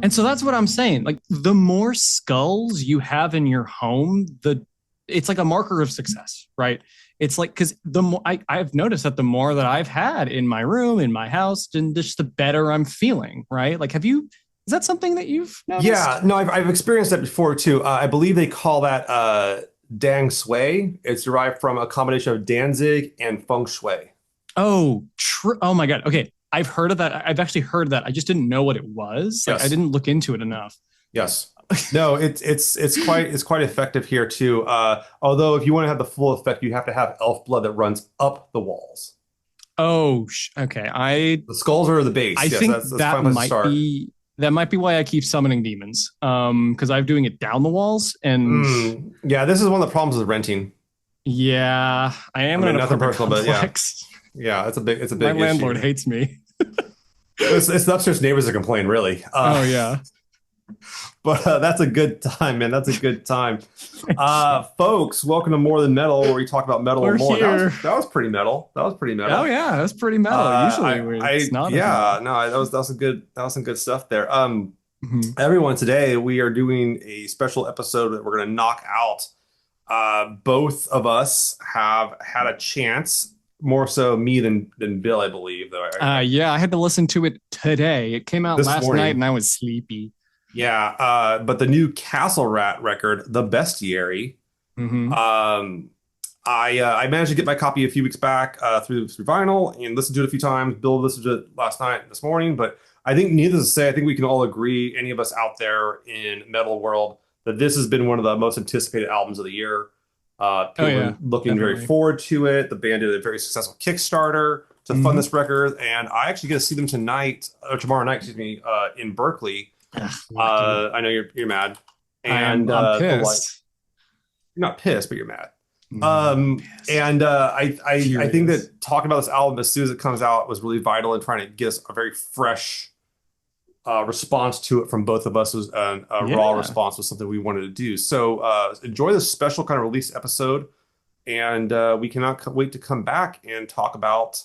And so that's what I'm saying. Like the more skulls you have in your home, it's like a marker of success, right? It's like because the more I've noticed that the more that I've had in my room, in my house, and just the better I'm feeling, right? Like, is that something that you've Yeah, noticed? no, I've experienced that before too. I believe they call that Dang Sui. It's derived from a combination of Danzig and Feng Shui. Oh, true. Oh my God. Okay. I've heard of that. I've actually heard of that. I just didn't know what it was. Like I Yes, didn't look into it enough. yes. No, it's quite effective here too. Although if you want to have the full effect, you have to have elf blood that runs up the walls. Oh, okay. The skulls are the I base. Yes, think that's a fine place to start. that might be why I keep summoning demons. Because I'm doing it down the walls, and Yeah, this is one of the problems with renting. yeah, I I am in mean, an nothing apartment personal, but yeah, complex. yeah, it's a My big landlord issue. hates me. It's the upstairs neighbors that complain, really. Oh yeah. But that's a good time, man. That's a good time. Thanks. Folks, welcome to More Than Metal, where we talk about metal and We're more. here. That was pretty metal. That was pretty Oh metal. yeah, that's pretty metal. Usually it's not as Yeah, metal. no, that was some good stuff there. Mhm. Everyone, today we are doing a special episode that we're going to knock out. Both of us have had a chance, more so me than Bill, I believe. Though Yeah, I had to listen to it today. It came out this last night, and morning, I was sleepy. yeah. But the new Castle Rat record, The Bestiary. Hmm. Um, I managed to get my copy a few weeks back through vinyl and listened to it a few times. Bill listened to it last night, this morning, but I think needless to say, I think we can all agree, any of us out there in metal world, that this has been one of the most anticipated albums of the year. Oh People have yeah, been looking very definitely. forward to it. The band did a very successful Kickstarter to fund Hmm. this record, and I actually get to see them tonight or tomorrow night, excuse me, in Berkeley. Ugh, lucky. I know you're mad, I'm and the light. pissed. You're not pissed, but you're mad. No, I'm pissed. And I think Furious. that talking about this album as soon as it comes out was really vital in trying to get us a very fresh response to it from both of us. Was a raw Yeah. response was something we wanted to do. So enjoy this special kind of release episode, and we cannot wait to come back and talk about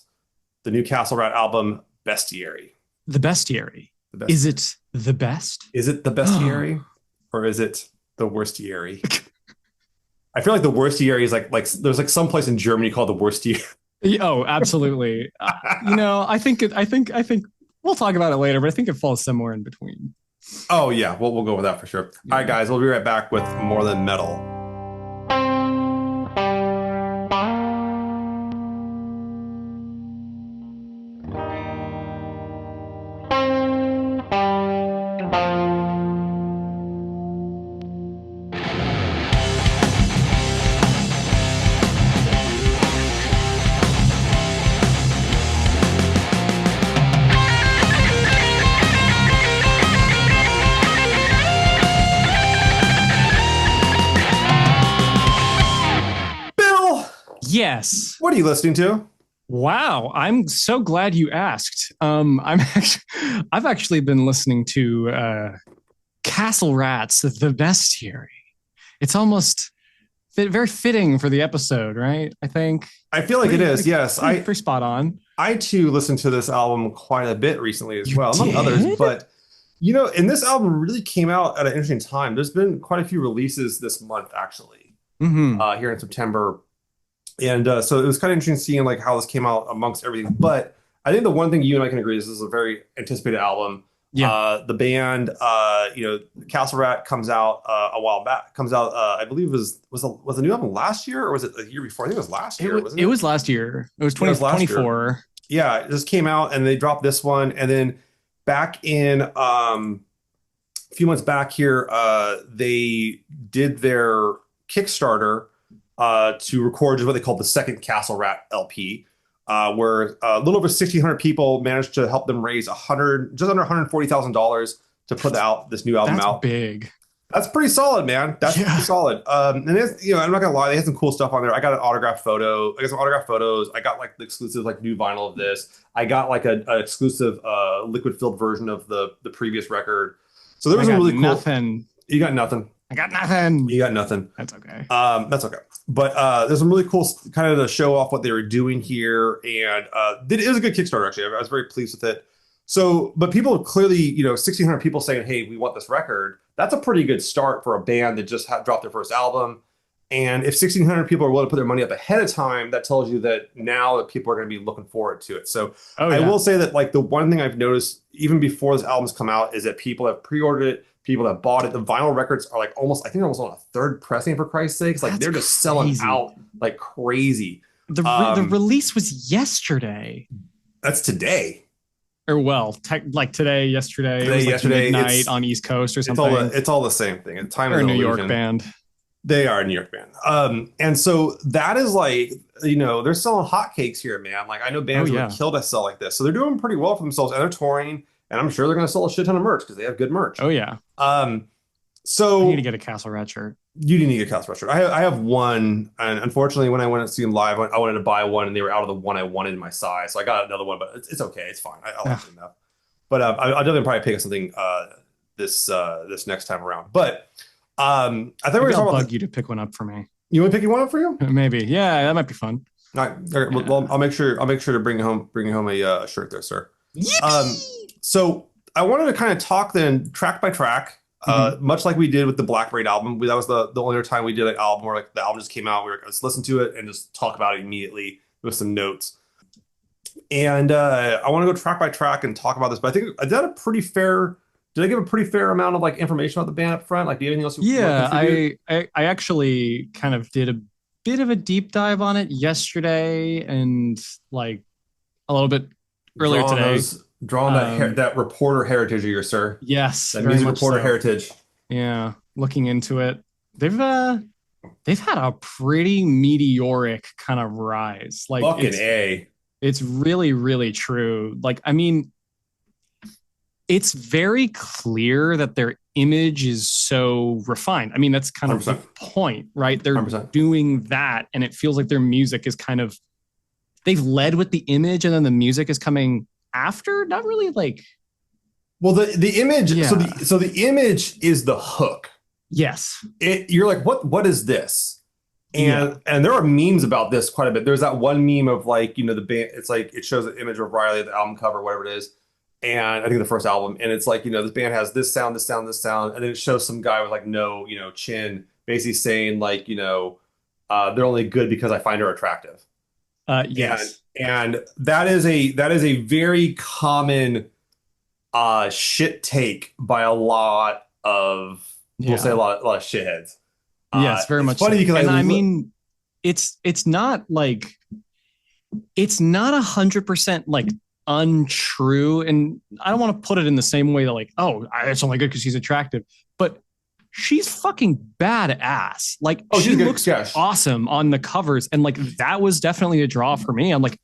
the new Castle Rat album, Bestiary. The bestiary. The Is Bestiary. it the best? Is it the Bestiary or is it the Worstiary? I feel like the Worstiary is like there's like some place in Germany called the Worstiary. Oh, absolutely. I think we'll talk about it later, but I think it falls somewhere in between. Oh yeah, we'll go with that for sure. All right, Yeah. guys, we'll be right back with More Than Metal. Bill, Yes. what are you listening to? Wow, I'm so glad you asked. I've actually been listening to Castle Rats, the bestiary. It's almost very fitting for the episode, right? I think I feel like it is. Yes, pretty spot on. I too listened to this album quite a bit recently as You well, among others. did? But and this album really came out at an interesting time. There's been quite a few releases this month, actually, Mm-hmm. here in September. And so it was kind of interesting seeing like how this came out amongst everything. But I think the one thing you and I can agree is this is a very anticipated album. Yeah. The band, Castle Rat comes out a while back. Comes out, I believe was the new album last year or was it the year before? I think it was last year, wasn't It it? was last year. It was Yeah, it was last year. 2024. Yeah, it just came out and they dropped this one, and then back in a few months back here, they did their Kickstarter to record just what they called the second Castle Rat LP, where a little over 1,600 people managed to help them raise just under $140,000 to put out this new album That's out. big. That's pretty solid, man. That's Yeah. pretty solid. And it's, I'm not gonna lie, they had some cool stuff on there. I got an autographed photo. I got some autographed photos. I got like the exclusive like new vinyl of this. I got like an exclusive liquid filled version of the previous record. So there I was some got really cool. nothing. You got nothing. I got nothing. You got nothing. That's okay. That's okay. But there's some really cool kind of to show off what they were doing here, and it was a good Kickstarter actually. I was very pleased with it. So, but people clearly, 1,600 people saying, "Hey, we want this record." That's a pretty good start for a band that just dropped their first album. And if 1,600 people are willing to put their money up ahead of time, that tells you that now that people are going to be looking forward to it. So, Oh I yeah, will say that like the one thing I've noticed even before this album's come out is that people have pre-ordered it, people have bought it. The vinyl records are like almost, I think, almost on a third pressing for Christ's sakes. Like that's they're just selling crazy. out like crazy. The Um, release was yesterday, that's today. or well, like today, yesterday. It Today, was like yesterday, midnight on East Coast or it's all something. the same thing. Time They're is a an New York illusion. band. They are a New York band. And so that is like, they're selling hotcakes here, man. Like I know Oh bands would yeah. kill to sell like this. So they're doing pretty well for themselves and they're touring. And I'm sure they're going to sell a shit ton of merch because they have good merch. Oh yeah. Um, I need to so get a Castle Rat shirt. you didn't need a Cast shirt. I have one. And unfortunately, when I went to see them live, I wanted to buy one and they were out of the one I wanted in my size. So I got another one, but it's okay. It's fine. I like it enough. But I'll definitely probably pick up something this next time around. But I thought we were Maybe I'll talking about bug you to pick one up for me. you want me to pick one up for you? Maybe. Yeah, that might be fun. All right. All right. Yeah. Well, I'll make sure to bring you home a shirt there, sir. Um, Yippee! so I wanted to kind of talk then track by track, Mhm. much like we did with the Black Braid album. That was the only time we did an album where like the album just came out. We were let's listen to it and just talk about it immediately with some notes. And I want to go track by track and talk about this. But I think I did a pretty fair. Did I give a pretty fair amount of like information about the band up front? Like, do you have anything else you want to Yeah, contribute? I actually kind of did a bit of a deep dive on it yesterday and like a little bit earlier today. Drawing Um, that reporter heritage of yours, sir. yes, That very music much reporter so. heritage. Yeah, looking into it, they've uh they've had a pretty meteoric kind of rise. Like Fucking A. it's really true. Like I mean, it's very clear that their image is so refined. I mean, that's kind of the 100%. point, right? They're 100%. doing that, and it feels like their music is kind of they've led with the image, and then the music is coming after. Not really like Well, the image, yeah, so the image is the hook. yes, You're like, what is this? yeah, And there are memes about this quite a bit. There's that one meme of like, the band, it's like it shows an image of Riley, the album cover, whatever it is. And I think the first album, and it's like, this band has this sound, this sound, this sound, and then it shows some guy with like no, chin, basically saying like, they're only good because I find her attractive. And yes, and that is a very common shit take by a lot of we'll say yeah, a lot of shitheads. yes, very It's much funny so. because And I mean, it's not like it's not 100% like untrue, and I don't want to put it in the same way that like, oh, it's only good because she's attractive, but she's fucking badass. Like oh, she's she good. looks Gosh, awesome on the covers, and like that was definitely a draw for me. I'm like, what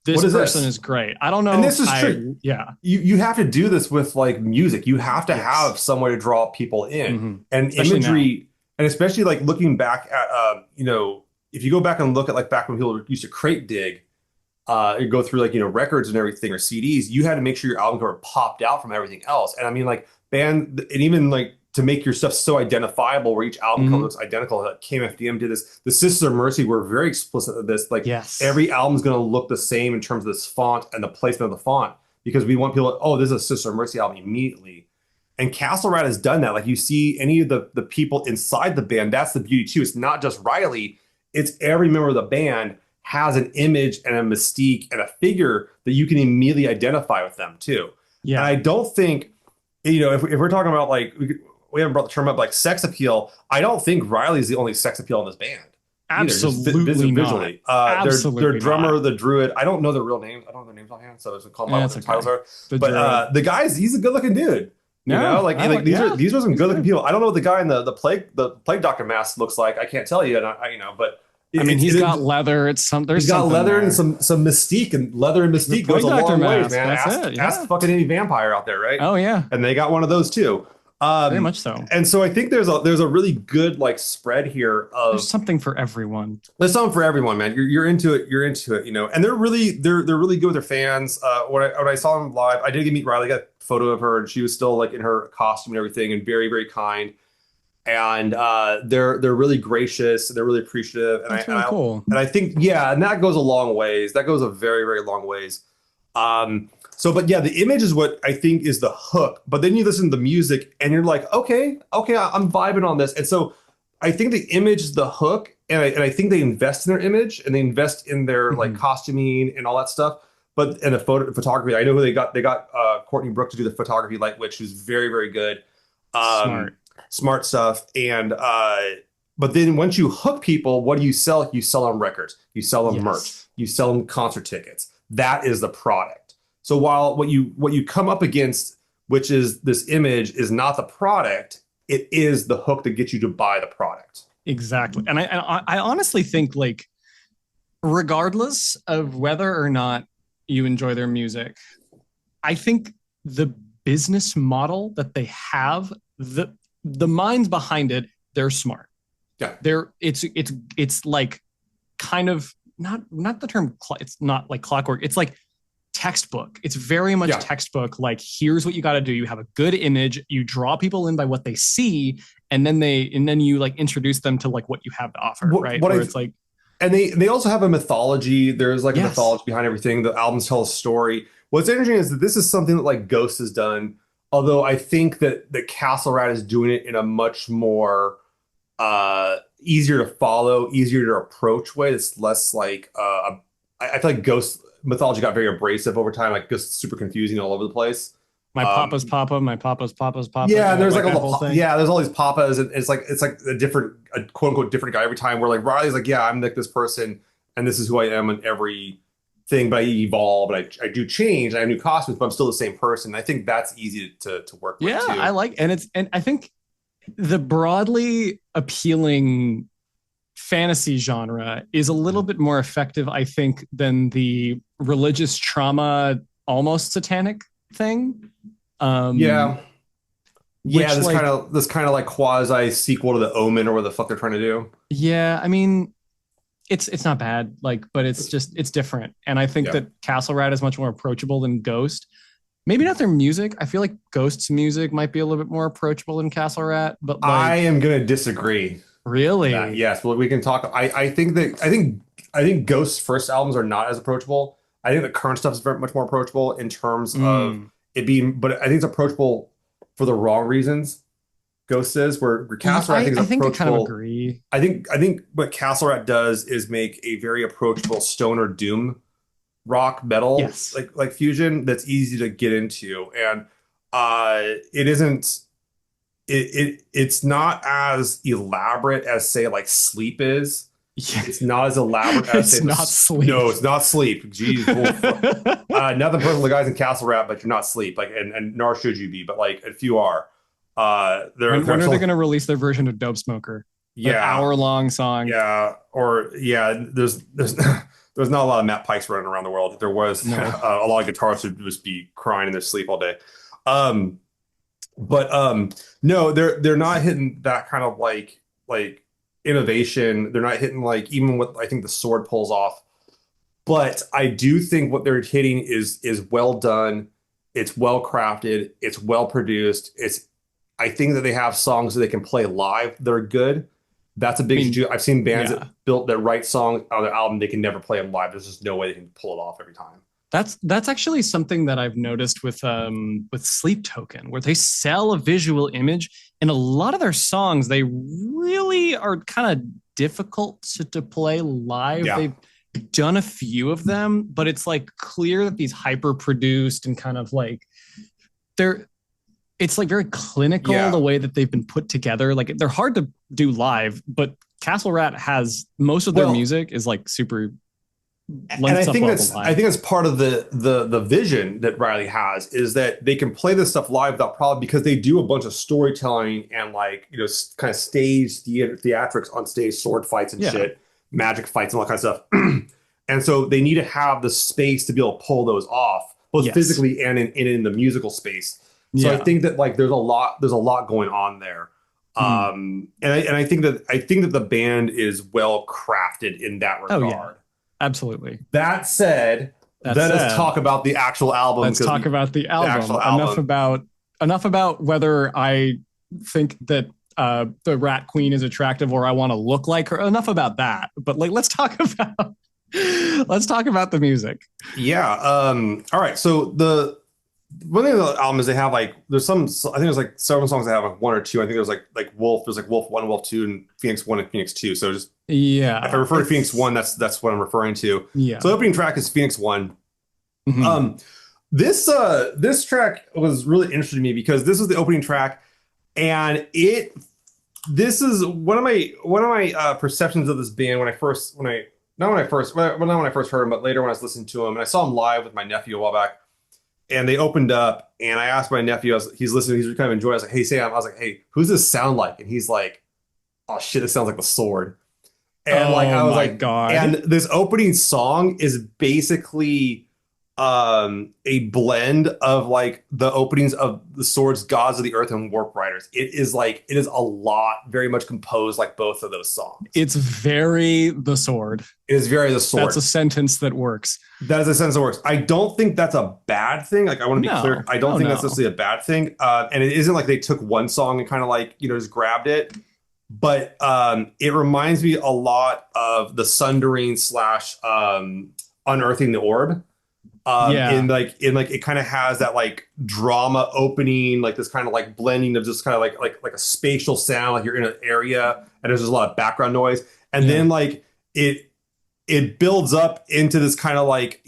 this is person this? is great. I don't And know this if is I, true. yeah, You have to do this with like music. You have to yes, have some way to draw people in and especially now. imagery, and especially like looking back at if you go back and look at like back when people used to crate dig and go through like records and everything or CDs, you had to make sure your album cover popped out from everything else. And I mean like band and even like to make your stuff so identifiable where each album cover Hmm. looks identical. Like KMFDM did this. The Sisters of Mercy were very explicit of this. Like Yes, every album's going to look the same in terms of this font and the placement of the font because we want people to, oh, this is a Sister of Mercy album immediately. And Castle Rat has done that. Like you see any of the people inside the band, that's the beauty too. It's not just Riley, it's every member of the band has an image and a mystique and a figure that you can immediately identify with them too. And yeah, I don't think, if we're talking about like, we haven't brought the term up like sex appeal. I don't think Riley's the only sex appeal in this band either, just absolutely not, visually. Their absolutely drummer, not. the druid, I don't know their real names. I don't know their names offhand, so I just call them by what That's their titles okay. are. The But druid. the guy's, he's a good looking dude. No, Like I like, yeah, these are some he's good looking good. people. I don't know what the guy in the plague doctor mask looks like. I can't tell you, and but I mean, it, he's it, got leather. It's some. he's There's got something leather and there. some mystique, and leather and The mystique goes plague a doctor long ways, mask. man. That's Ask it. ask Yeah. fucking any vampire out there, right? Oh yeah. And they got one of those too. Very Um, much so. and so I think there's a really good like spread here There's of something for everyone. there's something for everyone, man. You're into it. You're into it, and they're really good with their fans. When I saw them live, I did get to meet Riley. Got a photo of her, and she was still like in her costume and everything, and very very kind. And they're really gracious. They're really appreciative, and That's really cool. I think yeah, and that goes a long ways. That goes a very very long ways. So, but yeah, the image is what I think is the hook. But then you listen to the music and you're like, okay, I'm vibing on this. And so I think the image is the hook, and I think they invest in their image and they invest in their like Mhm. costuming and all that stuff. But and the photography, I know who they got. They got Courtney Brooke to do the photography, Light Witch, who's very, very good. Um, Smart. Smart stuff. And but then once you hook people, what do you sell? You sell them records, you sell them merch, Yes. you sell them concert tickets. That is the product. So while what you come up against, which is this image, is not the product, it is the hook that gets you to buy the product. Exactly. And I honestly think like regardless of whether or not you enjoy their music, I think the business model that they have, the minds behind it, they're smart. Yeah. It's like kind of not the term it's not like clockwork. It's like textbook. It's very much Yeah. textbook. Like here's what you got to do. You have a good image. You draw people in by what they see, and then you like introduce them to like what you have to offer, What right? what Where I it's like and they also have a mythology. There's like a yes, mythology behind everything. The albums tell a story. What's interesting is that this is something that like Ghost has done. Although I think that Castle Rat is doing it in a much more easier to follow, easier to approach way. It's less like I feel like Ghost mythology got very abrasive over time. Like Ghost is super confusing all over the place. my papa's Um, papa, my papa's papa's papa, yeah, and there's like like all that whole thing. yeah, there's all these papas, and it's like a quote unquote different guy every time. Where like Riley's like, yeah, I'm like this person, and this is who I am in every thing, but I evolve, and I do change, and I have new costumes, but I'm still the same person. I think that's easy to work with Yeah, I too. like, and I think the broadly appealing fantasy genre is a little bit more effective, I think, than the religious trauma, almost satanic thing. Um, Yeah, yeah, which like, this kind of like quasi sequel to the Omen or what the fuck they're trying to do. yeah, I mean, it's not bad, like, but it's different. And I think Yeah, that Castle Rat is much more approachable than Ghost. Maybe not their music. I feel like Ghost's music might be a little bit more approachable than Castle Rat, but I like, am gonna disagree with that. really, Yes, well, we can talk. I think Ghost's first albums are not as approachable. I think the current stuff is very much more approachable in terms of mm, it being, but I think it's approachable for the wrong reasons. Ghost is where yeah, Castle Rat I think is I think I kind of approachable. agree. I think what Castle Rat does is make a very approachable stoner doom rock metal Yes. like fusion that's easy to get into, and it isn't it's not as elaborate as say like Sleep is. Yeah. It's not as elaborate as say It's not sleep. no, it's not Sleep. Jeez, nothing personal to the guys in Castle Rap, but you're not Sleep. Like, and nor should you be, but like if you are, When they're are they still going to release their version of Dope Smoker? That yeah, hour-long song. yeah, or yeah. There's there's not a lot of Matt Pikes running around the world. If there was, No. a lot of guitarists would just be crying in their sleep all day. Um, but no, they're not hitting that kind of like innovation. They're not hitting like even what I think the sword pulls off. But I do think what they're hitting is well done. It's well crafted. It's well produced. It's I think that they have songs that they can play live that are good. That's a I big mean, issue. I've seen bands that yeah. built that write songs on their album. They can never play them live. There's just no way they can pull it off every time. That's actually something that I've noticed with Sleep Token, where they sell a visual image, and a lot of their songs they really are kind of difficult to play live. Yeah. They've done a few of them, but it's like clear that these hyper produced and kind of like they're it's like very clinical the Yeah. way that they've been put together. Like they're hard to do live, but Castle Rat has most of their Well, music is like super and lends I itself think well to I live. think that's part of the vision that Riley has is that they can play this stuff live without problem because they do a bunch of storytelling and like kind of stage theatrics on stage, sword fights and Yeah. shit, magic fights and all that kind of stuff. And so they need to have the space to be able to pull those off, both Yes. physically and in the musical space. So I Yeah. think that like there's a lot going on there. Mm. And I think that the band is well crafted in that Oh yeah. regard. Absolutely. That said, That let us said, talk about the actual album let's because talk about the the album. actual album. Enough about whether I think that the Rat Queen is attractive or I want to look like her. Enough about that. But like let's talk about Let's talk about the music. Yeah. All right. So the one thing about the album is they have like there's some I think there's like several songs that have like one or two. I think there's like Wolf. There's like Wolf one, Wolf two, and Phoenix one and Phoenix two. So just if I Yeah, refer to Phoenix one, that's what I'm referring to. yeah. So the opening track is Phoenix one. Mhm. Um, this track was really interesting to me because this is the opening track, and this is one of my perceptions of this band when I not when I first well, not when I first heard him, but later when I was listening to him, and I saw him live with my nephew a while back, and they opened up, and I asked my nephew, he's listening, he's kind of enjoying. I was like, "Hey Sam," I was like, "Hey, who's this sound like?" And he's like, "Oh shit, this sounds like the Sword." And like Oh I was my like, and God. this opening song is basically a blend of like the openings of the Swords, Gods of the Earth, and Warp Riders. It is a lot, very much composed like both of those songs. It's very the sword. It is very the That's a Sword. sentence that works. That is a sense that works. I don't think that's a bad thing. Like I want to be clear, No. I don't Oh think that's no. necessarily a bad thing. And it isn't like they took one song and kind of like just grabbed it. But it reminds me a lot of the Sundering slash Unearthing the Orb. Yeah. In like it kind of has that like drama opening, like this kind of like blending of just kind of like a spatial sound, like you're in an area and there's just a lot of background noise, and Yeah. then like it builds up into this kind of like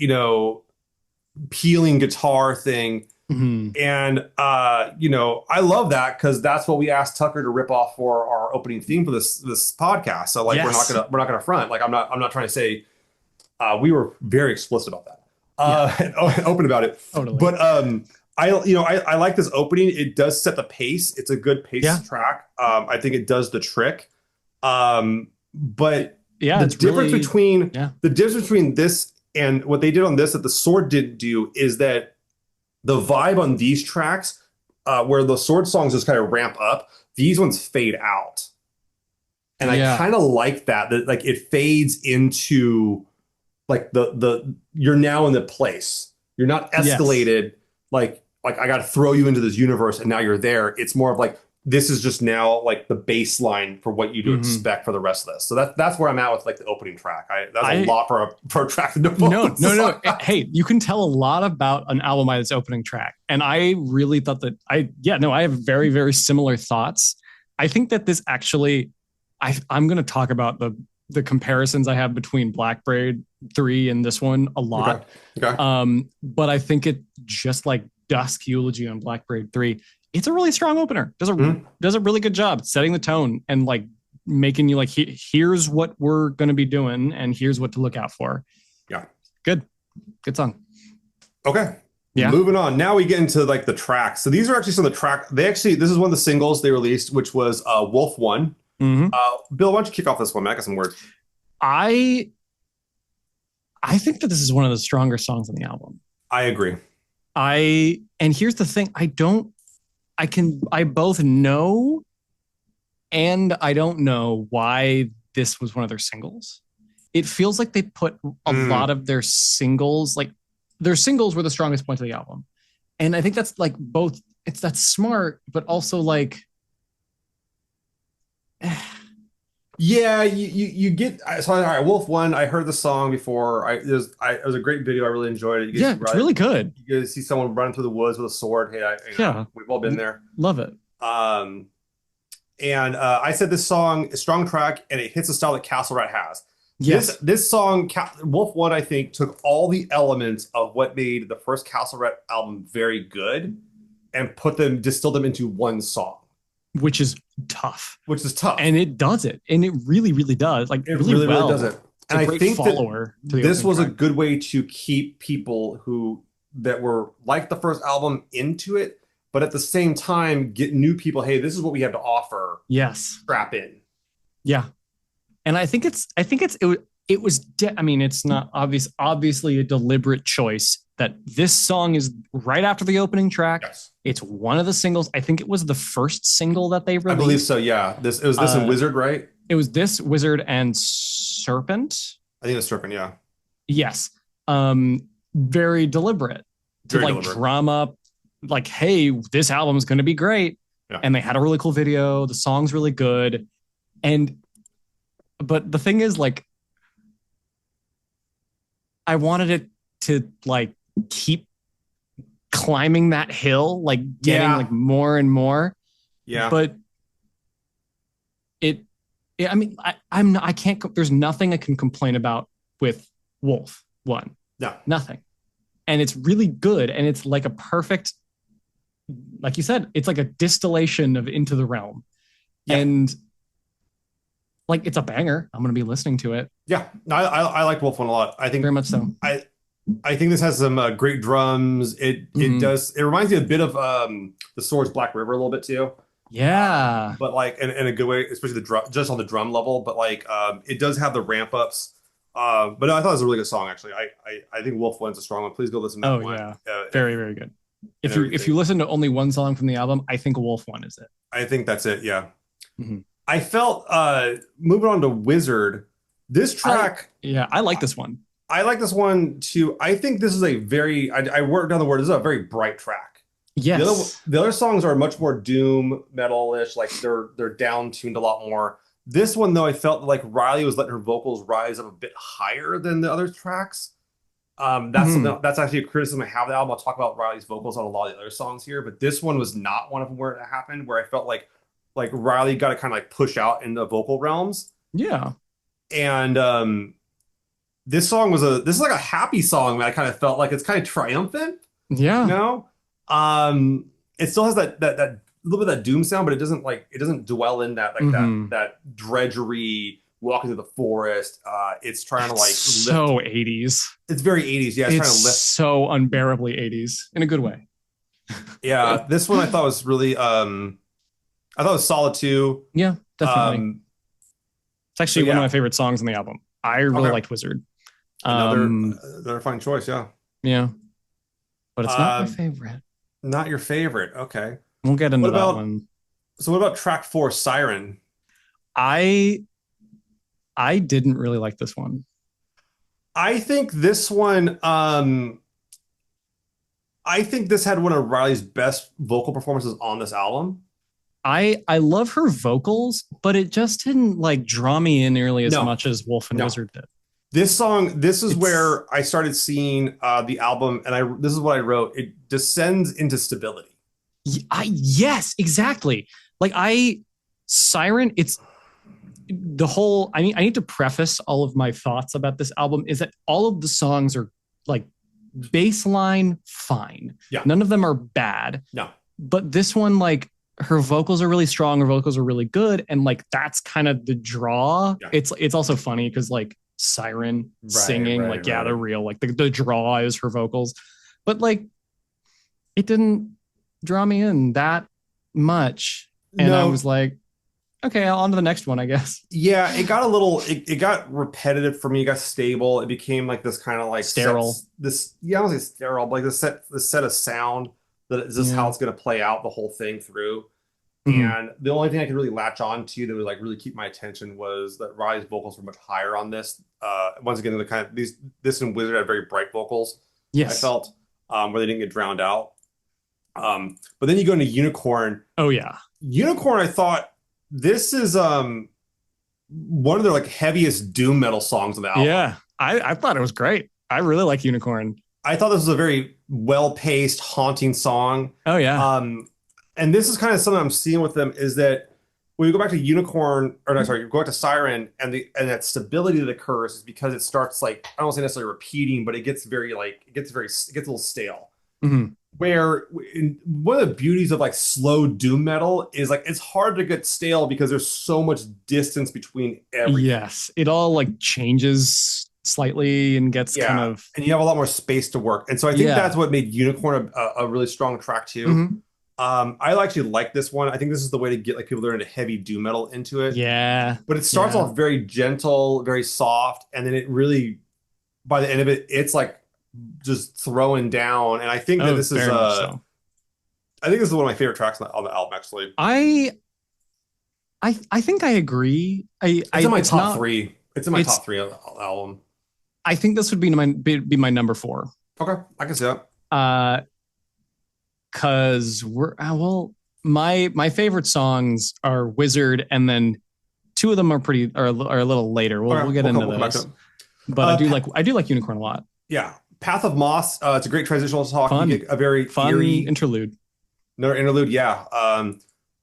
pealing guitar thing. Mhm. And I love that because that's what we asked Tucker to rip off for our opening theme for this podcast. So like Yes. we're not gonna front. Like I'm not trying to say we were very explicit about that. Yeah. And open about it. Totally. But I like this opening. It does set the pace. It's a good pace Yeah. track. I think it does the trick. But Yeah. It's really. Yeah. the difference between this and what they did on this that the Sword didn't do is that the vibe on these tracks, where the Sword songs just kind of ramp up, these ones fade out. And I Yeah. kind of like that like it fades into like the you're now in the place. You're not Yes. escalated like I got to throw you into this universe and now you're there. It's more of like this is just now like the baseline for what you to Mhm. expect for the rest of this. So that's where I'm at with like the opening track. That's a I lot for a track to No, devote. no, no. Hey, you can tell a lot about an album by its opening track. And I really thought that yeah, no, I have very, very similar thoughts. I think that this actually, I'm going to talk about the comparisons I have between Black Braid 3 and this one a Okay. lot. Okay. But I think it just like Dusk Eulogy on Black Braid 3, it's a really strong opener. Mhm. Does a really good job setting the tone and like making you like here's what we're going to be doing and here's what to look out for. Yeah. Good. Good song. Okay. Yeah. Moving on. Now we get into like the tracks. So these are actually some of the track. This is one of the singles they released, which was Wolf One. Mm-hmm. Bill, why don't you kick off this one? I got some words. I I think that this is one of the stronger songs on the album. I agree. And here's the thing, I both know and I don't know why this was one of their singles. It feels like they put a lot of their singles were the strongest point of the album. And I think that's like both that's smart, but also like Yeah, you get so all right. Wolf One. I heard the song before. It was a great video. I really enjoyed it. yeah, it's really good. You guys see someone running through the woods with a sword. Hey, Yeah. we've all been there. Love it. Um, and I said this song is a strong track, and it hits the style that Castle Rat has. Yes. This song, Wolf One, I think, took all the elements of what made the first Castle Rat album very good, and distilled them into one song, Which is tough. which is tough. And it does it. And it really, really does. Like It really really, well. really does it. It's And a I great think that follower to the this opening was a track. good way to keep people that were like the first album into it, but at the same time get new people. Hey, this is what we have to offer. Yes. Strap in. Yeah. And it was I mean, it's not obviously a deliberate choice that this song is right after the opening track. Yes. It's one of the singles. I think it was the first single that they released. I believe so. Yeah. It was this and Wizard, right? It was this, Wizard, and Serpent. I think it's Serpent. Yeah. Yes. Very deliberate to Very like deliberate. drum up like, hey, this album is going to be great. Yeah. And they had a really cool video. The song's really good. But the thing is, like, I wanted it to like keep climbing that hill, like getting Yeah, like more and more. yeah, But it, I mean, I'm not, I can't. There's nothing I can complain about with Wolf One. no, Nothing, and it's really good, and it's like a perfect, like you said, it's like a distillation of Into the Realm, yeah, and like it's a banger. I'm gonna be listening to it yeah. No, I liked Wolf One a lot. very much so. I think this has some great drums. It Mm-hmm. does. It reminds me a bit of the Swords Black River a little bit too. Yeah, But like in a good way, especially the drum, just on the drum level. But like it does have the ramp ups. But no, I thought it was a really good song actually. I think Wolf One's a strong one. Please go listen to that oh one. yeah, very very good. And If you everything. listen to only one song from the album, I think Wolf One is it. I think that's it. Yeah. Mm-hmm. I felt moving on to Wizard. This I track, Yeah, I like this one. I like this one too. I think this is a very. I worked down the word. This is a very bright track. Yes. The other songs are much more doom metal-ish, like they're down tuned a lot more. This one though, I felt like Riley was letting her vocals rise up a bit higher than the other tracks. Mm-hmm. That's actually a criticism I have of the album. I'll talk about Riley's vocals on a lot of the other songs here, but this one was not one of them where it happened, where I felt like Riley got to kind of like push out in the vocal realms. Yeah. And this is like a happy song that I kind of felt like it's kind of triumphant, you Yeah. know? It still has that little bit of that doom sound, but it doesn't dwell in that like Mm-hmm. that drudgery walking through the forest. It's trying to It's like lift. so 80s. It's very 80s. Yeah, it's It's trying to lift. so unbearably 80s in a good way. Yeah, this one I thought was really I thought it was solid too. Yeah, definitely. Um, It's so actually one of my yeah, favorite songs on the album. I really okay. liked Wizard. Another Um, another fine choice, yeah. yeah, but it's not my Um, favorite. not your favorite. Okay. We'll get What into that about one. what about track 4, Siren? I I didn't really like this one. I think this one I think this had one of Riley's best vocal performances on this album. I love her vocals, but it just didn't like draw me in nearly as No, much as Wolf and no. Wizard did. This is It's where I started seeing the album, and I this is what I wrote. It descends into stability. I yes, exactly. Like I Siren, it's the whole I need to preface all of my thoughts about this album is that all of the songs are like baseline fine. Yeah, None of them are bad. no, But this one, like her vocals are really strong, her vocals are really good, and like that's kind of the draw. yeah, It's also funny because like Siren right, singing, right, like yeah, they're right. real. Like the draw is her vocals. But like it didn't draw me in that much. And I was No, like, okay, on to the next one, I guess. yeah, it got a little, it got repetitive for me. It got stable. It became like this kind of like Sterile. sets this, yeah, I don't say sterile, but like this set of sound that is just how Yeah. it's going to play out the whole thing through. Mm-hmm. And the only thing I could really latch on to that would like really keep my attention was that Riley's vocals were much higher on this. Once again, the kind of this and Wizard had very bright vocals. I Yes. felt where they didn't get drowned out. But then you go into Unicorn. Oh yeah. Unicorn, I thought this is one of their like heaviest doom metal songs on the album. Yeah. I thought it was great. I really like Unicorn. I thought this was a very well-paced, haunting song. Oh yeah. And this is kind of something I'm seeing with them is that when you go back to Unicorn, or no, sorry, you go back to Siren, and that stability that occurs is because it starts like I don't want to say necessarily repeating, but it gets very like it gets a little stale. Mm-hmm. Where one of the beauties of like slow doom metal is like it's hard to get stale because there's so much distance between everything. Yes. It all like changes slightly and gets kind Yeah, of and you have a lot more space to work, and so I think yeah. that's what made Unicorn a really strong track too. Mm-hmm. I actually like this one. I think this is the way to get like people that are into heavy doom metal into it. Yeah. But it starts Yeah. off very gentle, very soft, and then it really, by the end of it, it's like just throwing down. And I think that Oh, this is very much so. I think this is one of my favorite tracks on the album. Actually, I think I agree. it's in my It's top not three. It's in my it's top three of the album. I think this would be my number 4. Okay, I can see that. Cuz we're well my favorite songs are Wizard and then two of them are a little later. Okay, We'll get into we'll come back to those. it. But Uh, I do like Unicorn a lot. Yeah, Path of Moss. It's a great transitional talk. You Fun, get a very fun eerie interlude. another interlude. Yeah.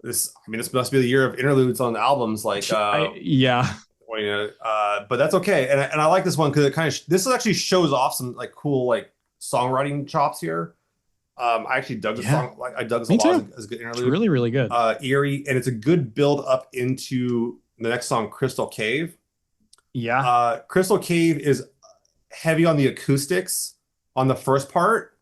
This must be the year of interludes on albums. Like, Yeah, well, but that's okay. And I like this one because it kind of this actually shows off some like cool like songwriting chops here. I actually dug the yeah, song. Like, I dug this a me lot too. as a good It's interlude. really, really good. Eerie, and it's a good build up into the next song, Crystal Cave. Yeah. Crystal Cave is heavy on the acoustics on the first part.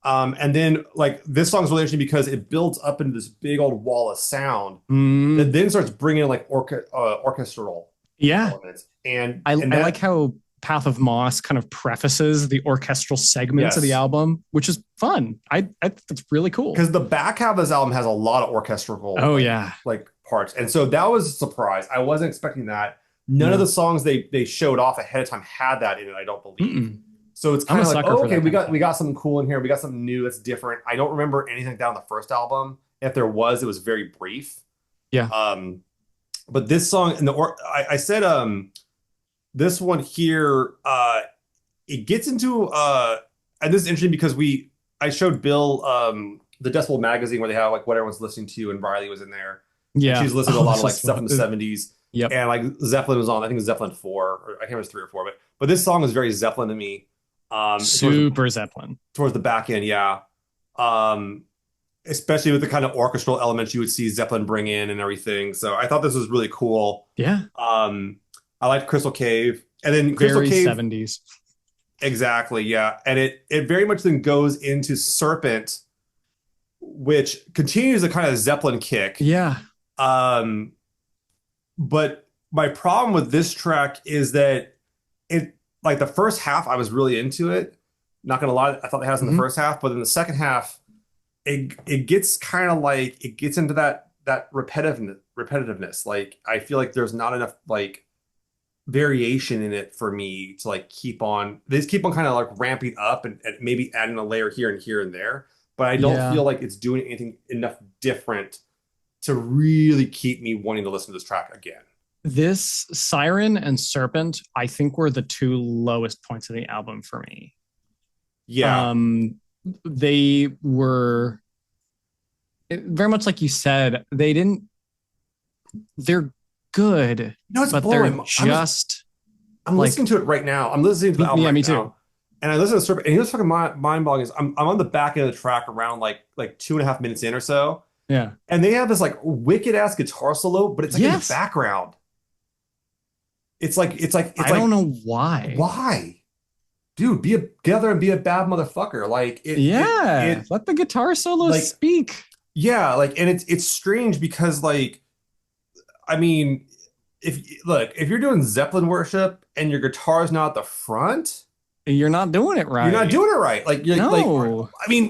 And then like this song's really interesting because it builds up into this big old wall of sound that Mm, then starts bringing in like orchestral yeah. elements. And I and I like that how Path of Moss kind of prefaces the orchestral segments of the yes, album, which is fun. I think that's really cool. because the back half of this album has a lot of orchestral Oh yeah. like parts, and so that was a surprise. I wasn't expecting that. None of Yeah. the songs they showed off ahead of time had that in it. I don't believe. Mm-mm. So it's I'm kind a of like, sucker oh, for okay, that kind of we thing. got something cool in here. We got something new that's different. I don't remember anything like that on the first album. If there was, it was very brief. Yeah. Um, but this song and I said this one here it gets into and this is interesting because we I showed Bill the Decibel magazine where they have like what everyone's listening to, and Riley was in there, and Yeah. she's listening to a Oh, lot of this like is stuff fun. from the 70s, Yep. and like Zeppelin was on. I think it was Zeppelin 4, or I can't remember if it was 3 or 4, but this song was very Zeppelin to me. Super Zeppelin. Towards the back end, yeah. Um, Especially with the kind of orchestral elements you would see Zeppelin bring in and everything. So I thought this was really cool. Yeah. I liked Crystal Cave, and then Crystal Very Cave, 70s. exactly, yeah, and it very much then goes into Serpent, which continues a kind of Zeppelin kick. Yeah. Um, but my problem with this track is that it like the first half I was really into it. Not gonna lie, I thought it has in the Hmm. first half, but in the second half it gets kind of like it gets into that repetitiveness. Like I feel like there's not enough like variation in it for me to like keep on. They just keep on kind of like ramping up and maybe adding a layer here and there. But I don't Yeah. feel like it's doing anything enough different to really keep me wanting to listen to this track again. This Siren and Serpent, I think, were the two lowest points of the album for me. Yeah. Um, they were very much like you said, they didn't, they're good, No, it's but they're blowing. just I'm like, listening to it right now. I'm listening to the album yeah, right me too. now. And I listen to Serpent, and here's fucking mind-boggling is I'm on the back end of the track around like 2.5 minutes in or so. Yeah. And they have this like wicked ass guitar solo, but it's like in the Yes. background. It's I don't like know why. why? Dude, be a get out there and be a bad motherfucker. Like Yeah. it Let the guitar solos like speak. yeah, like and it's strange because like I mean, if you're doing Zeppelin worship and your guitar's not at the front, You're not doing it you're not right. doing it right. Like you're like No. I mean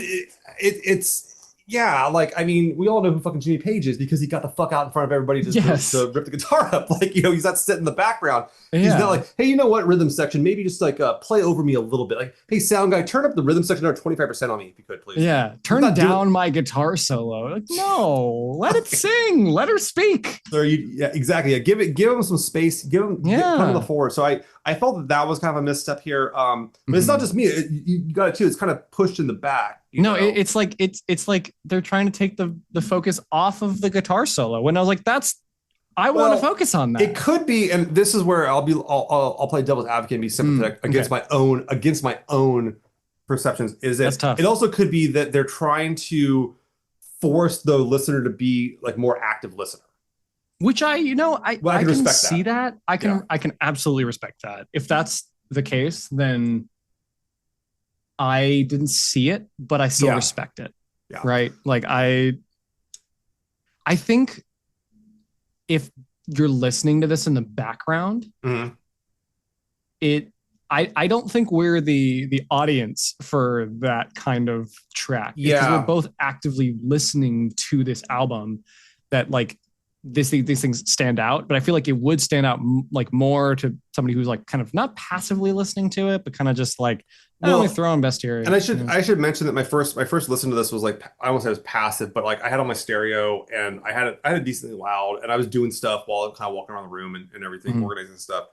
it's yeah, like I mean, we all know who fucking Jimmy Page is because he got the fuck out in front of everybody Yes. to rip the guitar up. Like, he's not sitting in the background. He's not Yeah. like, hey, you know what, rhythm section, maybe just like play over me a little bit. Like, hey, sound guy, turn up the rhythm section another 25% on me if you could, please. Yeah. He's Turn not doing down my guitar solo. Like, no, let it sing. Let her speak. so yeah, exactly. Yeah, give him some space, put him in the Yeah. forward. So I felt that was kind of a misstep here. But it's not Mhm. just me. You got it too. It's kind of pushed in the back, No, it's like they're trying to take the focus off of the guitar solo. When I was like, I want to Well, focus on it that. could be, and this is where I'll play devil's advocate and be sympathetic against Okay. my own perceptions. Is That's that it tough. also could be that they're trying to force the listener to be like more active listener. Which Well, I I can can respect see that. that. Yeah, I can absolutely respect that. If that's the case, then I didn't see it, but I still yeah, respect it. yeah. Right? Like I think if you're listening to this in the background, Mhm. it I don't think we're the audience for that kind of track. It's because we're Yeah. both actively listening to this album that like these things stand out, but I feel like it would stand out like more to somebody who's like kind of not passively listening to it, but kind of just like, oh, let me Well, throw on Bestiary. and I You should know? I should mention that my first listen to this was like I almost said it was passive, but like I had on my stereo and I had it decently loud, and I was doing stuff while kind of walking around the room and everything, Mhm. organizing stuff.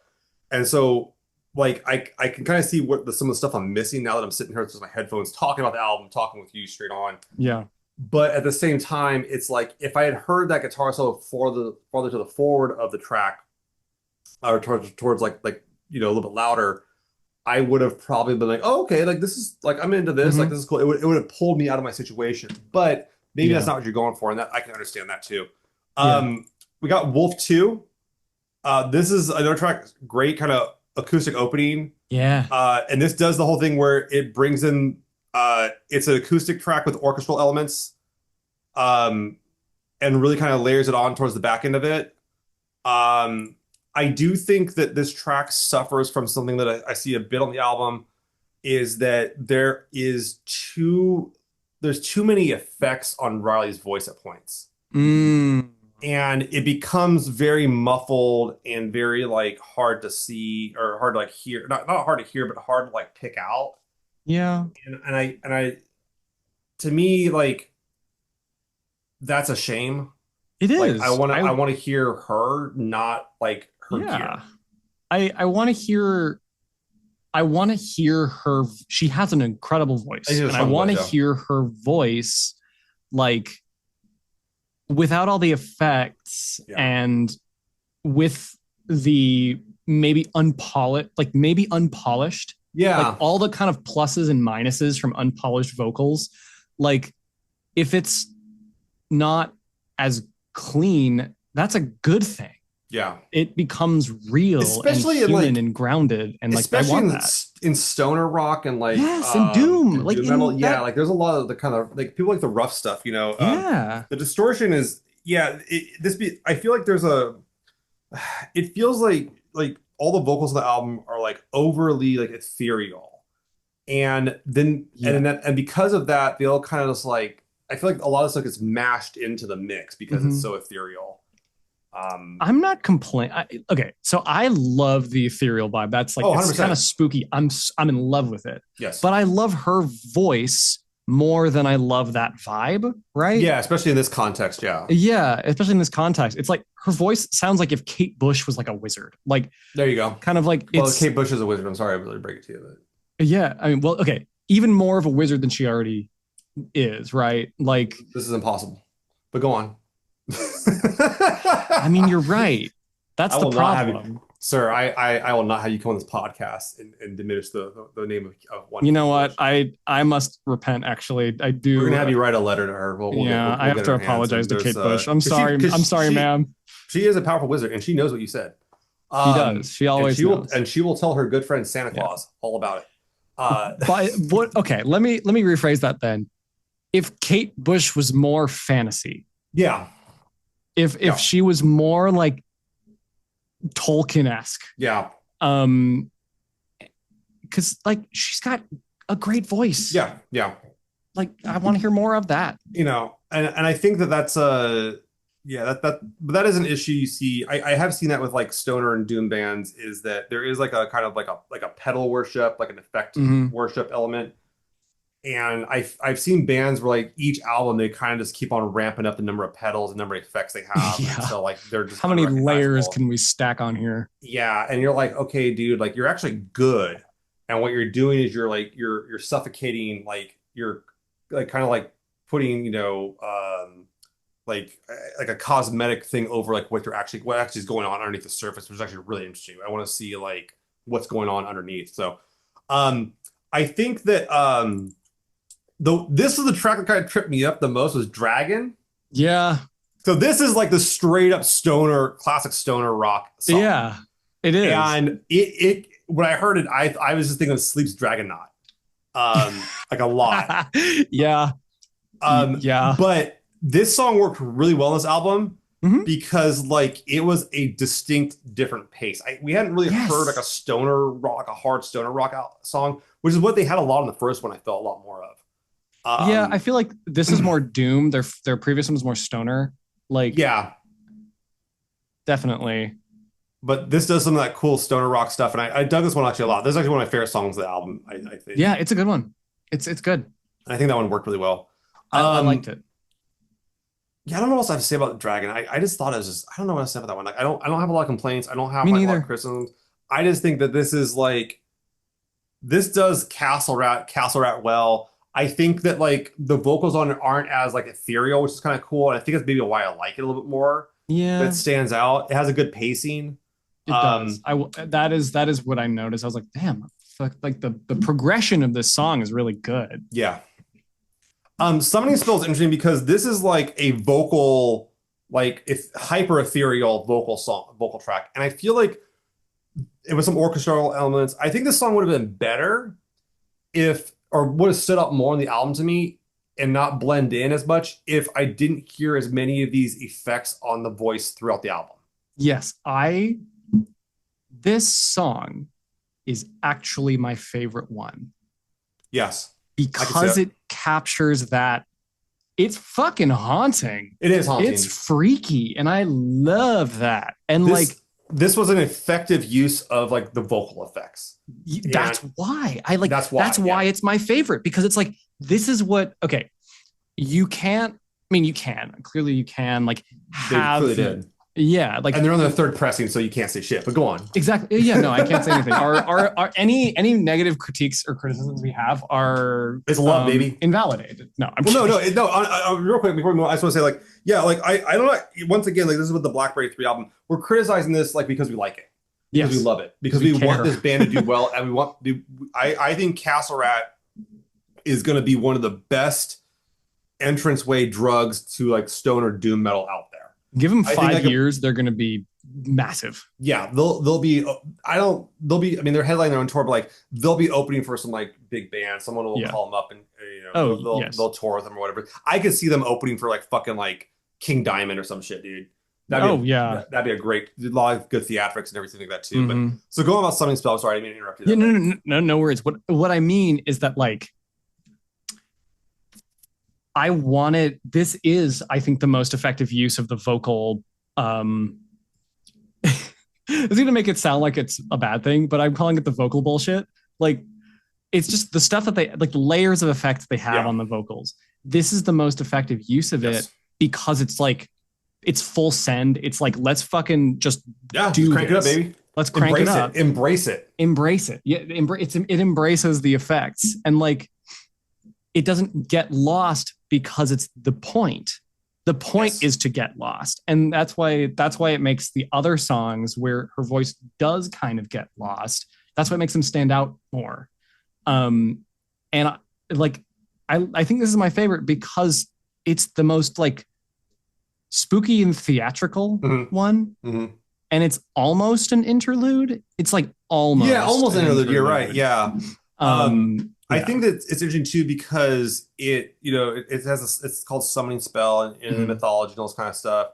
And so like I can kind of see what some of the stuff I'm missing now that I'm sitting here with just my headphones talking about the album, talking with you straight on. Yeah. But at the same time, it's like if I had heard that guitar solo farther to the forward of the track, or towards like a little bit louder, I would have probably been like, oh, okay, like this is like I'm into this, like Hmm. this is cool. It would have pulled me out of my situation. But maybe that's Yeah. not what you're going for, and that I can understand that too. Yeah. We got Wolf 2. This is another track, great kind of acoustic opening. Yeah. And this does the whole thing where it brings in it's an acoustic track with orchestral elements, um, and really kind of layers it on towards the back end of it. Um, I do think that this track suffers from something that I see a bit on the album, is that there's too many effects on Riley's voice at points. Mm. And it becomes very muffled and very like hard to see or hard to like hear. Not hard to hear, but hard to like pick out. Yeah. And I to me, like, that's a shame. It Like is. I want to hear her, not like her gear. Yeah. I want to hear. I want to hear her. She has an incredible I think voice, it's a and I strong want voice, to yeah. hear her voice like without all the effects Yeah. and with the maybe unpolished, like Yeah. all the kind of pluses and minuses from unpolished vocals. Like if it's not as clean, that's a good thing. Yeah. It becomes real and Especially in human like and grounded, and like I especially want that. in stoner rock and like Yes, and doom, and like doom metal. in Yeah, that. like there's a lot of the kind of like people like the rough stuff, you know. Yeah. The distortion is, yeah, I feel like there's a it feels like all the vocals of the album are like overly like ethereal. Yeah. And because of that, they all kind of just like I feel like a lot of stuff gets mashed into the mix because it's Hmm. so ethereal. I'm not complaining. Okay, so I love the ethereal vibe. That's like Oh, it's kind of 100%. spooky. I'm in love with it, Yes. but I love her voice more than I love that vibe. Right? Yeah, especially in this context, yeah. Yeah, especially in this context. It's like her voice sounds like if Kate Bush was like a wizard. Like There you go. kind of like Well, it's Kate Bush is a wizard. I'm sorry, I really break it to you, yeah. I mean, well, okay, even more of a wizard than she already is. Right? Like this is impossible. But go on. I mean, you're right. That's I the will not have you, problem. sir. I will not have you come on this podcast and diminish the name of one You know Kate what? Bush. I must repent. Actually, I We're gonna do. have you write a letter to her. Yeah, I We'll have get to in her hands. apologize And to there's Kate Bush. I'm 'cause sorry. I'm sorry, she ma'am. she is a powerful wizard and she knows what you said. She does. She And always knows. she will tell her good friend Santa Yeah. Claus all about it. Uh, But what? Okay, let me rephrase that then. If Kate Bush was more fantasy, yeah, if yeah, she was more like Tolkien-esque, yeah, um, because like she's got a great voice. yeah, yeah. Like I want to hear more of that. You know, and I think that's yeah, but that is an issue you see. I have seen that with like stoner and doom bands, is that there is like a kind of like a pedal worship, like an effect Mhm. worship element. And I've seen bands where like each album they kind of just keep on ramping up the number of pedals and number of effects they have Yeah. until like they're just How many layers unrecognizable. can we stack on here? Yeah, and you're like, okay, dude, like you're actually good. And what you're doing is you're suffocating, like you're like kind of like putting, like a cosmetic thing over like what actually is going on underneath the surface, which is actually really interesting. I want to see like what's going on underneath. So I think that this is the track that kind of tripped me up the most was Dragon. Yeah, So this is like the straight up classic stoner rock song. yeah, it is. And it when I heard it, I was just thinking of Sleep's Dragon Knot, like a lot. Yeah, yeah. But this song worked really well on this album Mhm. because like it was a distinct different pace. We hadn't really Yes. heard like a stoner rock, a hard stoner rock song, which is what they had a lot in the first one. I felt a lot more of. Yeah, I feel like this is more doom. Their previous one was more stoner. Like, Yeah, definitely. but this does some of that cool stoner rock stuff, and I dug this one actually a lot. This is actually one of my favorite songs of the album. I think. Yeah, it's a good one. It's good. I think that one worked really well. I liked it. Yeah, I don't know what else I have to say about Dragon. I just thought it was just I don't know what to say about that one. Like I don't have a lot of complaints. I don't have Me like a lot of neither. criticisms. I just think that this is like this does Castle Rat well. I think that like the vocals on it aren't as like ethereal, which is kind of cool. And I think that's maybe why I like it a little bit more. That Yeah, stands out. It has a good pacing. it does. Um, That is what I noticed. I was like, damn, fuck, like the progression of this song is really good. yeah. Summoning Spell is interesting because this is like a vocal, like if hyper ethereal vocal track, and I feel like it was some orchestral elements. I think this song would have been better if, or would have stood up more on the album to me and not blend in as much if I didn't hear as many of these effects on the voice throughout the album. Yes, I this song is actually my favorite one Yes, I can see because that. it captures that. It's fucking haunting. It is It's haunting. freaky, and I love that. And like This was an effective use of like the vocal effects, that's and why I like that's why. that's why Yeah, it's my favorite because it's like this is what okay, you can't I mean you can clearly you can like they clearly have did, yeah like and they're on their third pressing, so you can't say shit. But go on. exactly yeah no I can't say anything are any negative critiques or criticisms we have are It's love, baby. invalidated. No, I'm Well, no, kidding. no, no. Real quick before we move on, I just want to say, like, yeah, like I don't know. Once again, like this is with the Blackberry 3 album. We're criticizing this like because we like it, because we Yes, love it, because we we want care. this band to do well, and we want to. I think Castle Rat is going to be one of the best entranceway drugs to like stoner doom metal out there. Give them I think five like a, years, they're going to be massive. yeah, they'll be. I don't. They'll be. I mean, they're headlining their own tour, but like they'll be opening for some like big band. Someone will Yeah. call them up and Oh they'll yes. tour with them or whatever. I could see them opening for like fucking like King Diamond or some shit, dude. Oh yeah. That'd be a great a lot of good theatrics and everything like that too. But Mm-hmm. so going about Summoning Spell. Sorry, I didn't mean to interrupt you Yeah. there. No, But no, no, no, no worries. What I mean is that like I wanted. This is, I think, the most effective use of the vocal. It's going to make it sound like it's a bad thing, but I'm calling it the vocal bullshit. Like it's just the stuff that they like the layers of effects they have yeah, on the vocals. This is the most effective use of it yes, because it's like it's full send. It's like let's fucking just yeah, do just crank it up, this. baby. Let's crank it Embrace up. it. Embrace it. Embrace it. Yeah, it embraces the effects and like it doesn't get lost because it's the point. The point Yes. is to get lost, and that's why it makes the other songs where her voice does kind of get lost. That's what makes them stand out more. And like I think this is my favorite because it's the most like spooky and theatrical Mhm. one, Mhm. and it's almost an interlude. It's like almost Yeah, almost an interlude. You're right. Yeah. I Yeah. think that it's interesting too because it has it's called summoning spell in the Mhm. mythology and all this kind of stuff,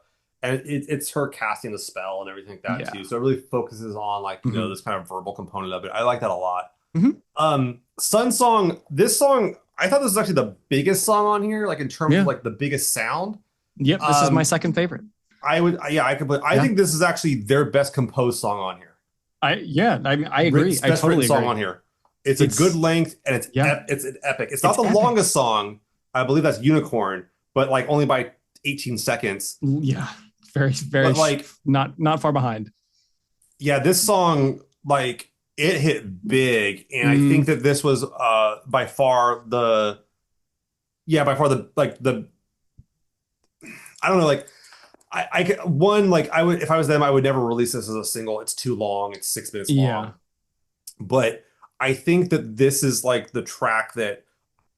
and it's her casting the spell and everything like that Yeah. too. So it really focuses on like Mhm. this kind of verbal component of it. I like that a lot. Mhm. Sun Song. This song, I thought this was actually the biggest song on here, like in terms Yeah. of like the biggest sound. Yep, this is my Um, second favorite. I would yeah I could I Yeah. think this is actually their best composed song on here. I agree. I Best totally written song agree. on here. It's a good length and it's an epic. It's not It's the epic. longest song. I believe that's Unicorn, but like only by 18 seconds. Yeah, very But like, not far behind. yeah, this song like it hit big, and I think that this was by far the like the I don't know like one like I would if I was them I would never release this as a single. It's too long. It's 6 minutes long. Yeah. But I think that this is like the track that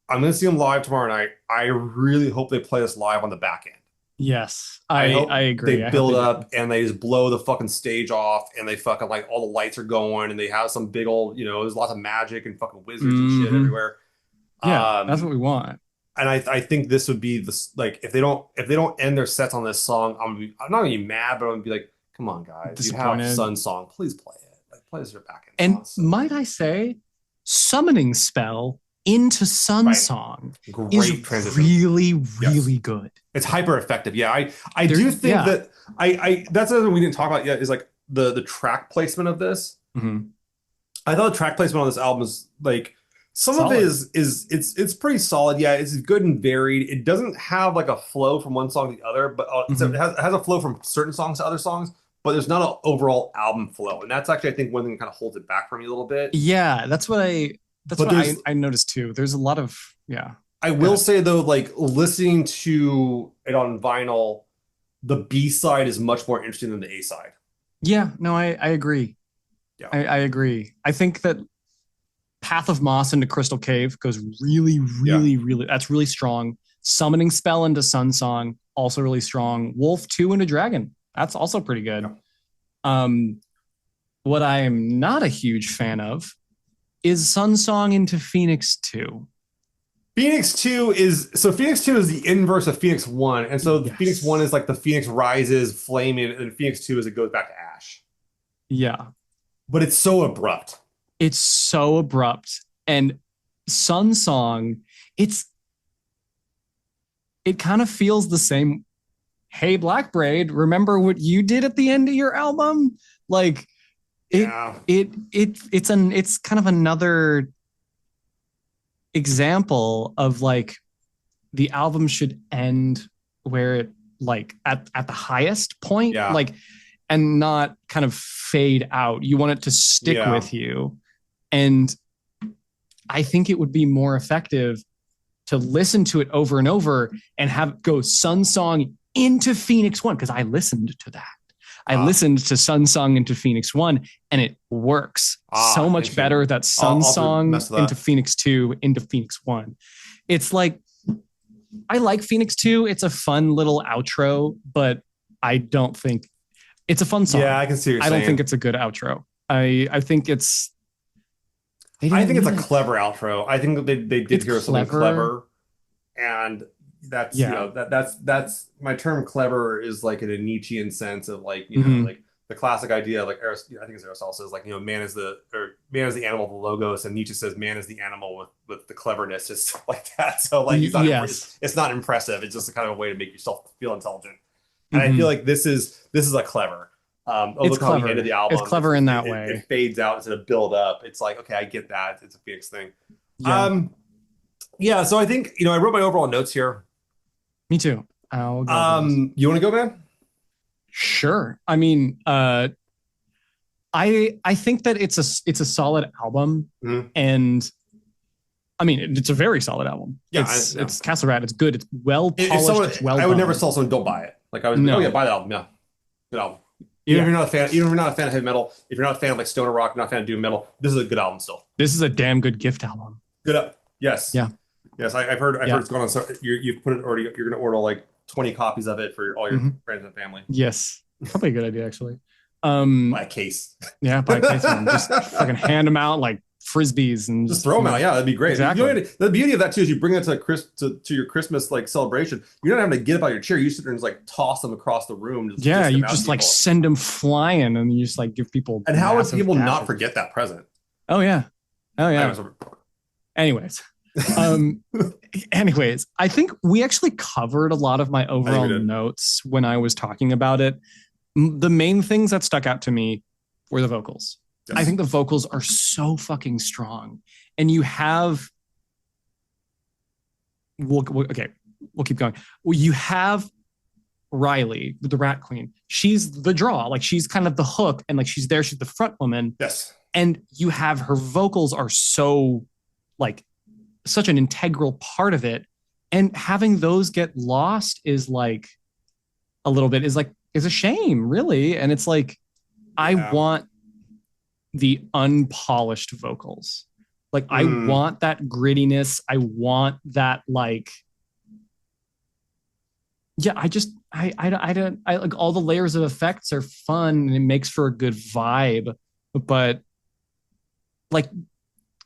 I'm going to see them live tomorrow night. I really hope they play this live on the back end. Yes, hope I agree. They I build hope up and they just blow the fucking stage off and they fucking like all the lights are going and they have some big old, there's lots of magic and fucking wizards and shit Mhm. everywhere. Yeah, that's what we want. And I think this would be this like if they don't end their sets on this song, I'm not gonna be mad, but I'm gonna be like, come on guys, you have Disappointed. Sun Song, please play it. Like play this your back end And song. might I say, summoning spell into Sun Right. Song Great is transition. really good. It's hyper effective. Yeah, I There- do think yeah. that I that's something we didn't talk about yet is like the track placement of this. Mhm. I thought the track placement on this album is like some of Solid. it is it's pretty solid. Yeah, it's good and varied. It doesn't have like a flow from one song to the other, but Mhm. it has a flow from certain songs to other songs. but there's not an overall album flow. And that's actually, I think, one thing that kind of holds it back for me a little bit. Yeah, that's But what there's, I noticed too. There's a lot of yeah. I Go will ahead. say though, like listening to it on vinyl, the B side is much more interesting than the A side. Yeah, no, I agree. Yeah. I agree. I think that Path of Moss into Crystal Cave goes really, Yeah. really, really. That's really strong. Summoning Spell into Sun Song also really strong. Wolf 2 into Dragon. That's also pretty Yeah. good. Um, what I am not a huge fan of is Sun Song into Phoenix 2. Phoenix 2 is the inverse of Phoenix 1. And so Phoenix 1 Yes. is like the Phoenix rises flaming, and then Phoenix 2 is it goes back to ash. Yeah. But it's so abrupt. It's so abrupt. And Sun Song, it's it kind of feels the same. Hey, Black Braid, remember what you did at the end of your album? Like it Yeah. it's kind of another example of like the album should end where it like at the highest point, Yeah. like and not kind of fade out. You want it to stick Yeah. with you. And I think it would be more effective to listen to it over and over and have go Sun Song into Phoenix One because I listened to that. I Ah, listened to Sun Song into Phoenix One and it works so much interesting. better that Sun I'll have to Song mess with into that. Phoenix 2 into Phoenix 1. It's like I like Phoenix 2. It's a fun little outro, but I don't think it's a fun Yeah, song. I can see what you're I don't think saying. it's a good outro. I think it's they I didn't think it's need a it. clever outro. I think that they did It's here something clever. clever, and that's Yeah. that's my term. Clever is like in a Nietzschean sense of like Mm-hmm. like the classic idea like I think it's Aristotle says like man is the animal of the logos, and Nietzsche says man is the animal with the cleverness, just stuff like that. So like Yes. it's not impressive. It's just a kind of a way to make yourself feel intelligent. And I feel Mm-hmm. like this is a clever. Oh, It's look how the end of clever. the It's album clever in that it way. fades out instead of build up. It's like okay, I get that. It's a Phoenix thing. Yeah. Um, yeah. So I think I wrote my overall notes here. Me too. I'll go over those. You want to go, man? Sure. I mean, I think that it's a solid album, Mhm. and I mean it's a very solid album. Yeah, yeah. It's Castle Rat. It's good. It's well If polished. someone, It's well I would never done. tell someone don't buy it. Like I was, like, oh yeah, No. buy the album. Yeah, good album. Even if Yeah. you're not a fan, even if you're not a fan of heavy metal, if you're not a fan of like stoner rock, not a fan of doom metal, this is a good album still. This is a damn good gift album. Good up. Yes, Yeah. yes. I've heard Yeah. it's going on. So you've put it already. You're gonna order like 20 copies of it for all your Hmm. friends and family. Yes. Probably a good idea actually. Buy a case. Yeah, buy a case of them. Just fucking hand them out like frisbees and Just just throw them out. Yeah, that'd be great. exactly. The beauty of that too is you bring it to to your Christmas like celebration. You're not having to get up out of your chair. You sit there and just like toss them across the room, just Yeah, dish them you out to just like people. send them flying and you just like give people And how would massive people not gashes. forget that present? Oh yeah. Oh yeah. Anyways, Anyways. Um anyways, I think we actually covered a lot of my I think we overall did. notes when I was talking about it. The main things that stuck out to me were the vocals. I Yes. think the vocals are so fucking strong. And you have okay, we'll keep going. Well, you have Riley, the Rat Queen. She's the draw. Like she's kind of the hook and like she's there, she's the front woman. Yes. And you have her vocals are so like such an integral part of it. And having those get lost is like a little bit is a shame, really. And it's like I Yeah. want the unpolished vocals. Like I Mm, want that grittiness. I want that like yeah, I don't I like all the layers of effects are fun and it makes for a good vibe, but like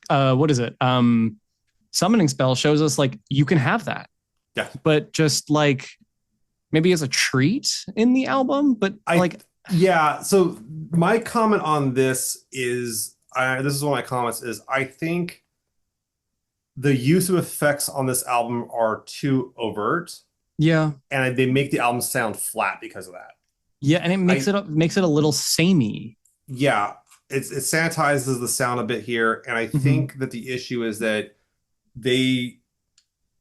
what is it? Summoning spell shows us like you can have that, yeah. but just like maybe as a treat in the album, but I like yeah. So my comment on this is this is one of my comments is I think the use of effects on this album are too overt, yeah. and they make the album sound flat because of that. Yeah, and it I makes it a little samey. yeah, it sanitizes the sound a bit here, and I Mm-hmm. think that the issue is that they.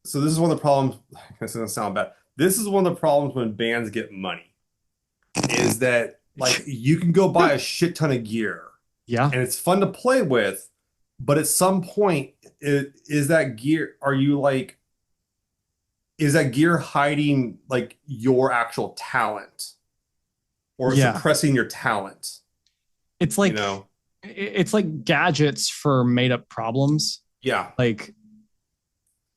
So this is one of the problems. This doesn't sound bad. This is one of the problems when bands get money, is that Like you can go buy a shit ton of gear Yeah. and it's fun to play with, but at some point, is that gear, are you like, is that gear hiding like your actual talent or Yeah. suppressing your talent? It's You like know? it's like gadgets for made up problems. Yeah. Like,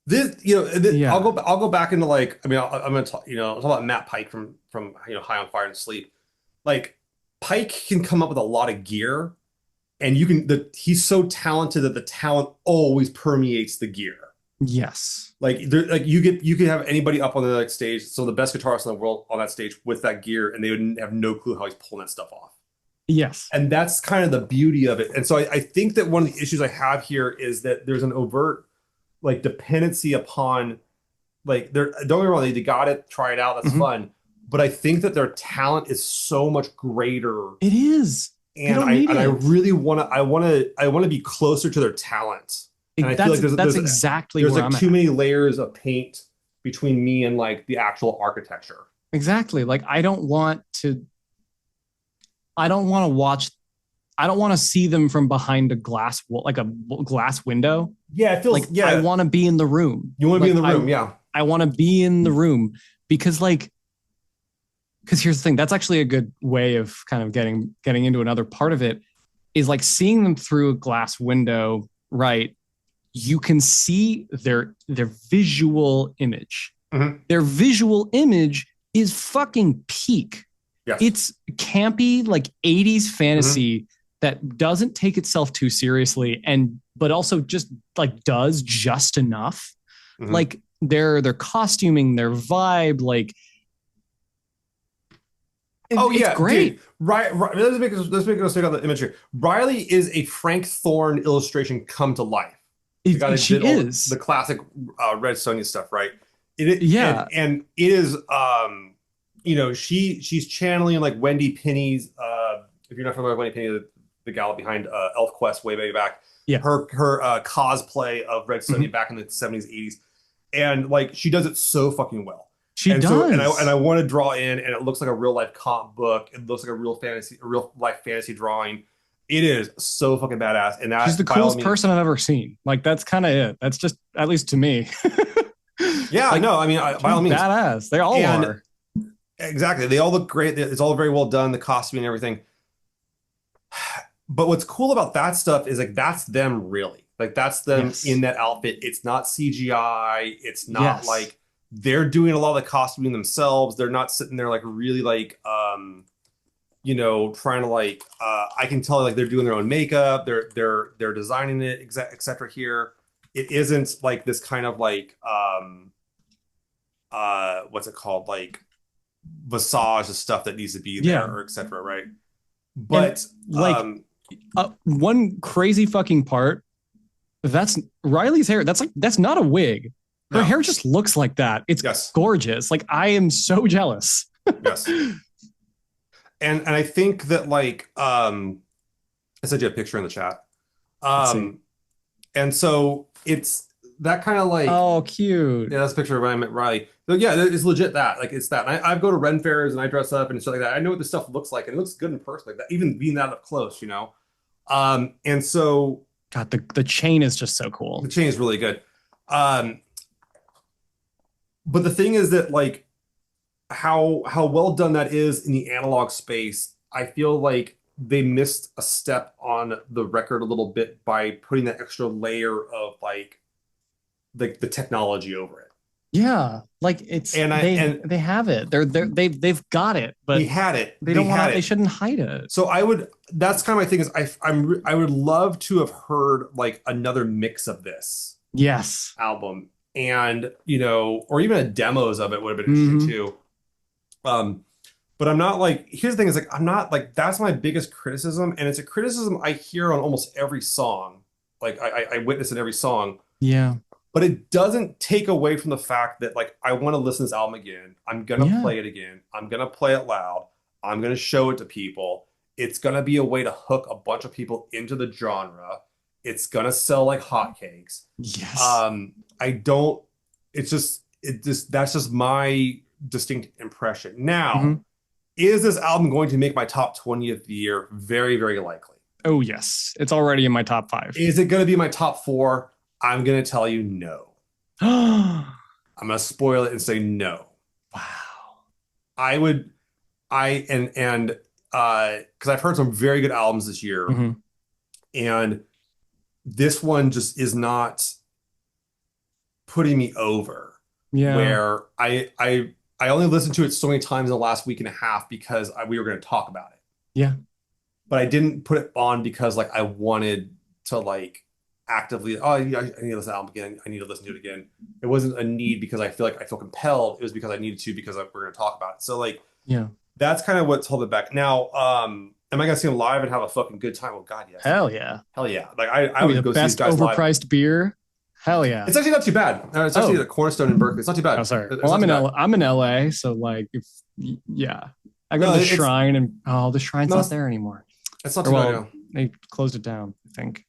This, yeah. I'll go back into like, I mean, I'm gonna talk, I'll talk about Matt Pike from High on Fire and Sleep. Like Pike can come up with a lot of gear, and he's so talented that the talent always permeates the gear. Yes. Like you could have anybody up on the like stage, so the best guitarist in the world on that stage with that gear, and they would have no clue how he's pulling that stuff off. Yes. And that's kind of the beauty of it. And so I think that one of the issues I have here is that there's an overt like dependency upon like they're don't get me wrong, they got it, try it out, that's Mhm. fun. But I think that their talent is so much greater. It is. They And don't need I it. really want to be closer to their talent. And I feel like That's exactly there's where like I'm too at. many layers of paint between me and like the actual architecture. Exactly. Like I don't want to watch I don't want to see them from behind a glass wall, like a glass window. Yeah, it Like feels I yeah. want to be in the room. You want to be in Like the room, yeah. I want to be in the room because because here's the thing, that's actually a good way of kind of getting into another part of it is like seeing them through a glass window, right? You can see their visual image. Hmm. Their visual image is fucking peak. Yes. It's campy, like 80s Hmm. fantasy that doesn't take itself too seriously and but also just like does just enough. Hmm. Like their costuming, their vibe, like Oh it's yeah, dude. great. Right. Let's make us take out the imagery. Riley is a Frank Thorne illustration come to life. The guy that She did all the is. classic Red Sonja stuff, right? Yeah. And it is she's channeling like Wendy Penny's if you're not familiar with Wendy Penny, the gal behind ElfQuest way back, Yeah. her cosplay of Red Sonja Mhm. back in the 70s, 80s. And like she does it so fucking well. She And so and I does. want to draw in and it looks like a real life comic book. It looks like a real life fantasy drawing. It is so fucking badass. And She's the that by all coolest means, person I've ever seen. Like that's kind of it. That's just at least to me. yeah, Like no, I mean by she's all means. badass. They all And are. exactly, they all look great. It's all very well done, the costume and everything. But what's cool about that stuff is like that's them really. Like that's them Yes. in that outfit. It's not CGI. It's not Yes. like they're doing a lot of the costuming themselves. They're not sitting there like really like trying to like I can tell like they're doing their own makeup, they're designing it, etc. Here. It isn't like this kind of like what's it called? Like visage of stuff that needs to be there Yeah. or etc. Right. And But like one crazy fucking part, that's Riley's hair. That's not a wig. Her no. hair just looks like that. It's Yes. gorgeous. Like I am so jealous. Yes. And I think that like I sent you a picture in the chat. Let's see. Um and so it's that kind of like Oh, cute. yeah, that's a picture of Ryan Riley. So yeah, it's legit that. Like it's that. And I go to Ren fairs and I dress up and stuff like that. I know what this stuff looks like, and it looks good in person like that, even being that up close. And so God, the chain is just so the cool. chain is really good. Um, but the thing is that like how well done that is in the analog space, I feel like they missed a step on the record a little bit by putting that extra layer of like the technology over it. Yeah, like it's And they have it. They've got it, they but had it. they They don't want had to. They it. shouldn't hide it. So I would. That's kind of my thing. Is I would love to have heard like another mix of this Yes. album, and or even a demos of it would have been interesting Hmm. too. Um, but I'm not like. Here's the thing: is like I'm not like that's my biggest criticism, and it's a criticism I hear on almost every song. Like I witness in every song, Yeah. but it doesn't take away from the fact that like I want to listen to this album again. I'm gonna Yeah. play it again. I'm gonna play it loud. I'm gonna show it to people. It's gonna be a way to hook a bunch of people into the genre. It's gonna sell like hotcakes. Yes. I don't. It's just that's just my distinct impression. Now, Hmm. Is this album going to make my top 20 of the year? Very, very likely. Oh yes, it's already in my top five. Is it going to be my top four? I'm going to tell you no. Wow. I'm going to spoil it and say no. I would, and because I've heard some very good albums this year, Hmm. and this one just is not putting me over. Yeah. Where I only listened to it so many times in the last week and a half because we were going to talk about it, Yeah. but I didn't put it on because like I wanted to like actively. Oh, yeah, I need to listen to the album again. I need to listen to it again. It wasn't a need because I feel compelled. It was because I needed to because we're going to talk about it. So like Yeah. that's kind of what's holding it back. Now, am I gonna see him live and have a fucking good time? Oh God, yes. Hell yeah. Hell yeah. Like I Maybe would the go see these best guys live. overpriced beer. Hell yeah. It's actually not too bad. It's actually Oh, the Cornerstone in Berkeley. It's not too oh, bad. sorry. It's Well, not too bad. I'm in LA, so like, if yeah, I go to No, the it's Shrine, and oh, the Shrine's no, not there anymore. it's not Or too bad. well, Yeah, they closed it down, I think.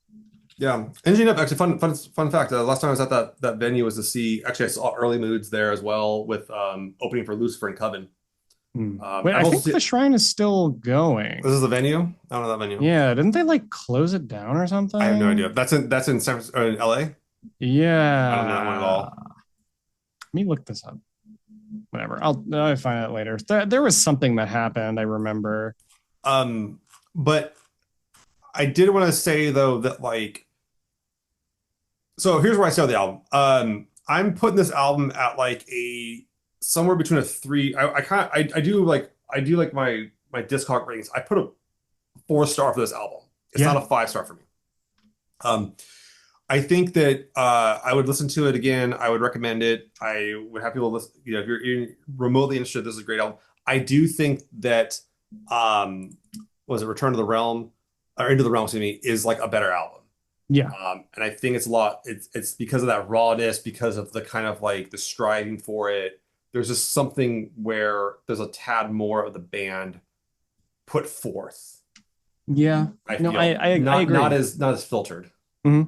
yeah. Engine up. Actually, fun fact. Last time I was at that venue was to see. Actually, I saw Early Moods there as well with opening for Lucifer and Coven. Hmm. Wait, I I've also think seen. the Shrine is still This going. is the venue. I don't know that venue. Yeah, didn't they like close it down or I have no something? idea. That's in San Francisco, in LA. I don't know that one at Yeah. all. Let me look this up. Whatever. I'll find out later. There was something that happened. I remember. But I did want to say though that like so here's where I sell the album. I'm putting this album at like a somewhere between a three. I kind of I do like my Discog ratings. I put a 4 star for this album. It's not Yeah. a 5 star for me. Um, I think that I would listen to it again. I would recommend it. I would have people listen. You know, if you're remotely interested, this is a great album. I do think that was it Return to the Realm or Into the Realm, excuse me, is like a better album. Yeah. And I think it's a lot. It's because of that rawness, because of the kind of like the striving for it. There's just something where there's a tad more of the band put forth. Yeah. I No, feel I not agree. as filtered. Hmm.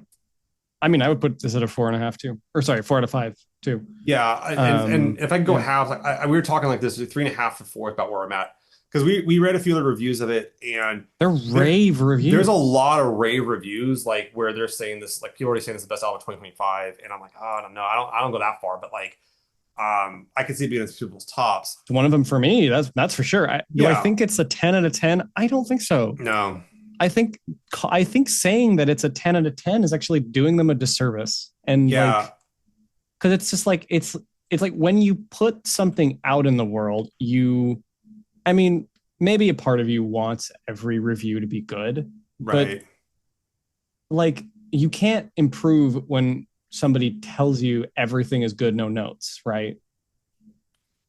I mean, I would put this at a 4.5 too, or sorry, 4 out of 5 too. Yeah, and if I can go Yeah, halves, like we were talking like this 3.5 to 4 is about where I'm at because we read a few of the reviews of it and they're rave there's a reviews. lot of rave reviews like where they're saying this like people are already saying this is the best album of 2025 and I'm like oh, I don't know I don't go that far but like I can see it being in people's tops. One of them for me. That's for sure. Do I Yeah, think it's a 10 out of 10? I don't think so. no, I think I think saying that it's a 10 out of 10 is actually doing them a disservice. And yeah, like, because it's just like it's like when you put something out in the world, I mean, maybe a part of you wants every review to be good, but right. like you can't improve when somebody tells you everything is good, no notes, right?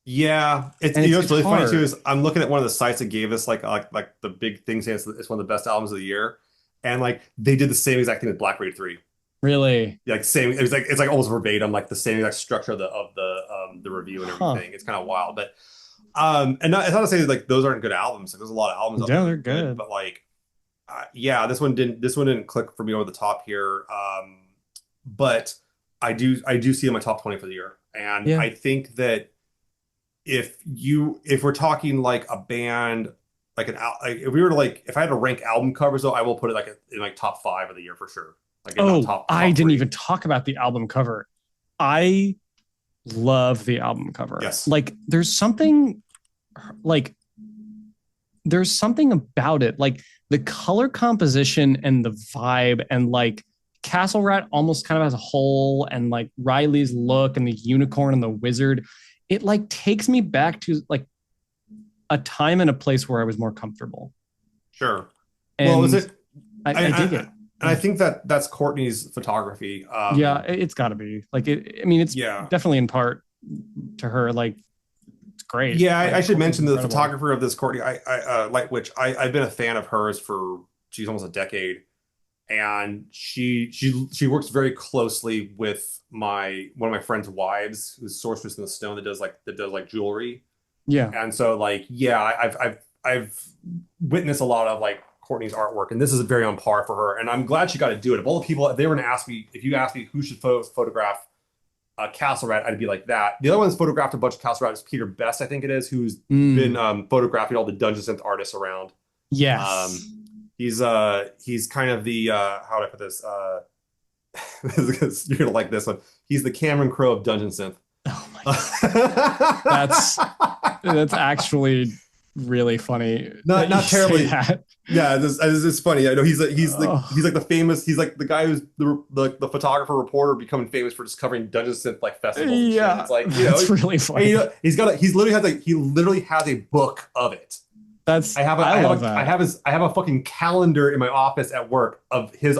Yeah, it's And you know it's what's it's really funny too hard. is I'm looking at one of the sites that gave us like the big thing saying it's one of the best albums of the year, and like they did the same exact thing with Black Raid 3. Really. Like same it's like almost verbatim like the same exact structure of the review and Huh. everything. It's kind of wild, but and not, it's not to say like those aren't good albums. Like there's a lot of albums out there Yeah, that they're are good, good. but like yeah, this one didn't click for me over the top here. But I do see in my top 20 for the year, and Yeah. I think that if we're talking like a band like like if we were to like if I had to rank album covers though I will put it like in like top 5 of the year for sure. Like in not Oh, I top didn't three. even talk about the album cover. I love the album cover. Yes. Like like there's something about it. Like the color composition and the vibe and like Castle Rat almost kind of has a hole and like Riley's look and the unicorn and the wizard. It like takes me back to like a time and a place where I was more comfortable. Sure. Well, is And it? I dig it. And I Yeah. think that that's Courtney's photography. Yeah, it's got to be like it. I mean, it's Yeah, definitely in part to her. Like, it's great. yeah. I Like, should Courtney's mention the incredible. photographer of this Courtney. Like which I've been a fan of hers for she's almost a decade, and she works very closely with my one of my friend's wives, who's Sorceress in the Stone, that does like jewelry. Yeah, And so like yeah, I've witnessed a lot of like Courtney's artwork, and this is very on par for her. And I'm glad she got to do it. Of all the people, if they were to ask me, if you asked me who should photograph Castle Rat, I'd be like that. The other one's photographed a bunch of Castle Rat is Peter Best, I think it is, who's been Mm, photographing all the Dungeon Synth artists around. Um, yes. he's kind of the how do I put this? You're gonna like this one. He's the Cameron Crowe of Dungeon Synth. Oh my God. That's that's actually really funny that you Not say terribly. that. Yeah, it's funny. I know he's Oh, like the famous. He's like the guy who's the photographer reporter becoming famous for just covering Dungeon Synth like festivals and shit. yeah, It's like that's really and, funny. he literally has a book of it. That's I love that. I have a fucking calendar in my office at work of his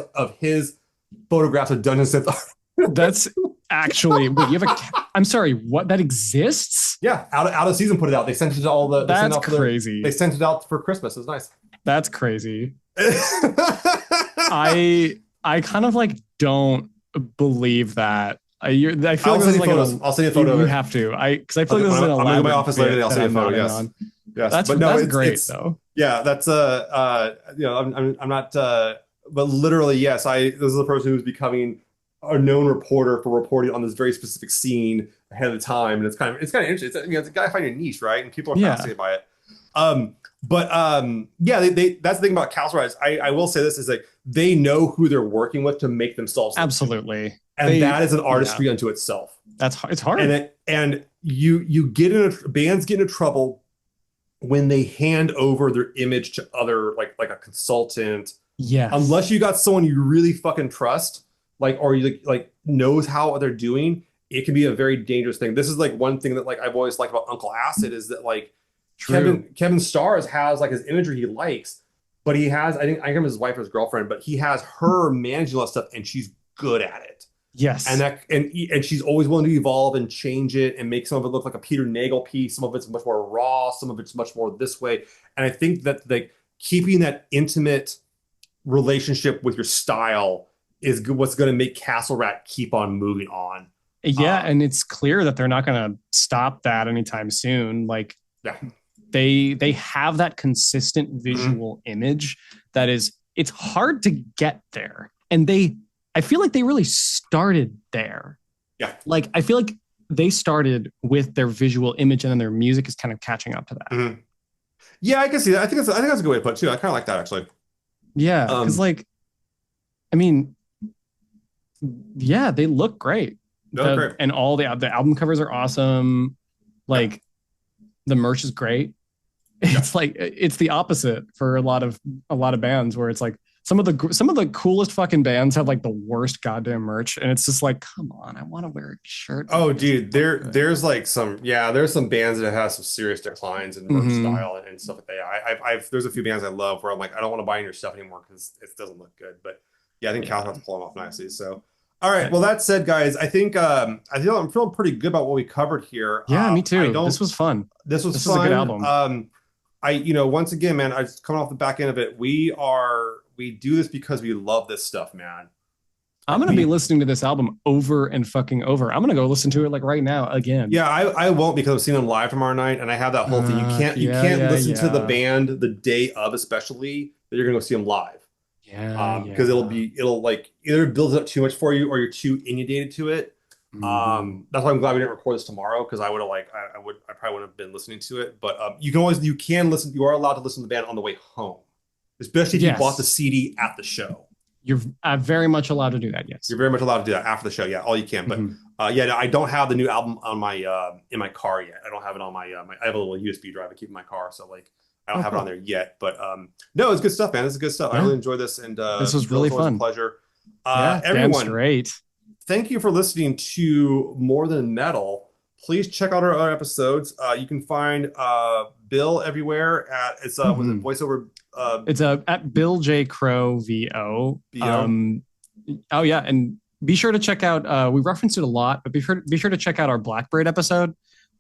photographs of Dungeon Synth. That's actually wait, you have a I'm sorry, what that exists? Yeah, out of season put it out. They sent it to all the they sent it That's out for their, crazy. they sent it out for Christmas. It was nice. That's crazy. I kind of like don't believe that. I feel I'll like this send is you like photos. I'll send you a photo you of it. have to. I because I feel like this is an I'm gonna go to my elaborate office later bit today. I'll that send you I'm a photo. nodding Yes, on. yes. That's But no, that's it's great though. yeah. That's I'm not but literally yes. This is a person who's becoming a known reporter for reporting on this very specific scene ahead of time, and it's kind of interesting. It's a guy finding a niche, right? And people are Yeah, fascinated by it. Yeah, they that's the thing about Castle Rise. I will say this is like they know who they're working with to make themselves look good. absolutely. And They that is an yeah, artistry unto itself. it's hard. And you get in bands get into trouble when they hand over their image to other like a consultant, unless Yes. you got someone you really fucking trust, or you like knows how they're doing. It can be a very dangerous thing. This is like one thing that like I've always liked about Uncle Acid is that like True. Kevin Stars has like his imagery he likes, but he has I think I can't remember his wife or his girlfriend, but he has her managing all that stuff and she's good at it. And Yes. she's always willing to evolve and change it and make some of it look like a Peter Nagel piece. Some of it's much more raw, some of it's much more this way. And I think that like keeping that intimate relationship with your style is what's going to make Castle Rat keep on moving on. Yeah, and it's clear that they're not going to stop that anytime soon. Like Yeah. they have that consistent visual image that is it's hard to get there. And I feel like they really started there. Yeah. Like I feel like they started with their visual image and then their music is kind of catching up to that. Mhm. Yeah, I can see that. I think that's a good way to put it too. I kind of like that actually. Yeah, because like I mean, yeah, they look great. Great. And all the album covers are awesome. Like the merch is great. It's like it's the opposite for a lot of bands where it's like some of the coolest fucking bands have like the worst goddamn merch, and it's just like, come on, I want to wear a shirt. Oh, dude, there's like there's some bands that have some serious declines in merch style and stuff like that. I've there's a few bands I love where I'm like, I don't want to buy your stuff anymore because it doesn't look good. But yeah, I think Cal has to pull them off nicely. So, all right. Well, that said, guys, I think I'm feeling pretty good about what we covered here. Yeah, me too. This was fun. This was a good album. Once again, man, I just coming off the back end of it. We do this because we love this stuff, man. I'm gonna be listening to this album over and fucking over. I'm gonna go listen to it like right now again. Yeah, I won't because I'm seeing them live tomorrow night, and I have that whole thing. You can't listen to the band the day of, especially that you're gonna go see them live. Yeah, because it'll like either builds up too much for you or you're too inundated to it. That's why I'm glad we didn't record this tomorrow because I would have like I probably wouldn't have been listening to it. But you can listen. You are allowed to listen to the band on the way home, especially if you bought the CD at the show. You're very much allowed to do that. Yes, you're very much allowed to do that after the show. Yeah, all you can. But no, I don't have the new album on my in my car yet. I don't have it on my I have a little USB drive I keep in my car, so like I don't have it on there yet. But no, it's good stuff, man. This is good stuff. I really enjoyed this, and this was really fun. A pleasure. Everyone, great. Thank you for listening to More Than Metal. Please check out our other episodes. You can find Bill everywhere at was it voiceover. It's at Bill J Crow VO. Oh yeah, and be sure to check out. We referenced it a lot, but be sure to check out our Blackbird episode.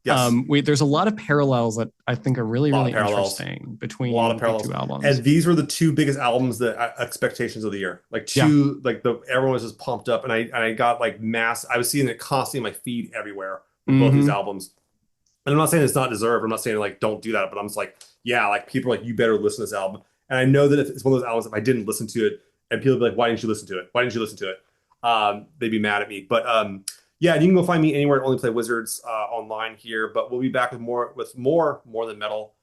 Yes. There's a lot of parallels that I think are really interesting between the two albums. And these were the two biggest albums that expectations of the year. Like everyone was just pumped up, and I got like I was seeing it constantly in my feed everywhere with both these albums. And I'm not saying it's not deserved. I'm not saying like don't do that, but I'm just like, yeah, like people are like, you better listen to this album. And I know that if it's one of those albums, if I didn't listen to it, and people would be like, why didn't you listen to it? Why didn't you listen to it? They'd be mad at me. But Yeah, and you can go find me anywhere at Only Play Wizards online here. But we'll be back with more than metal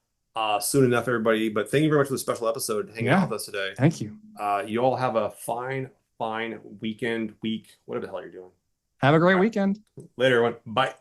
soon enough, everybody. But thank you very much for the special episode hanging out Yeah. with us today. Thank you. You all have a fine weekend, week, whatever the hell you're doing. Have a great All right, weekend. later, everyone. Bye.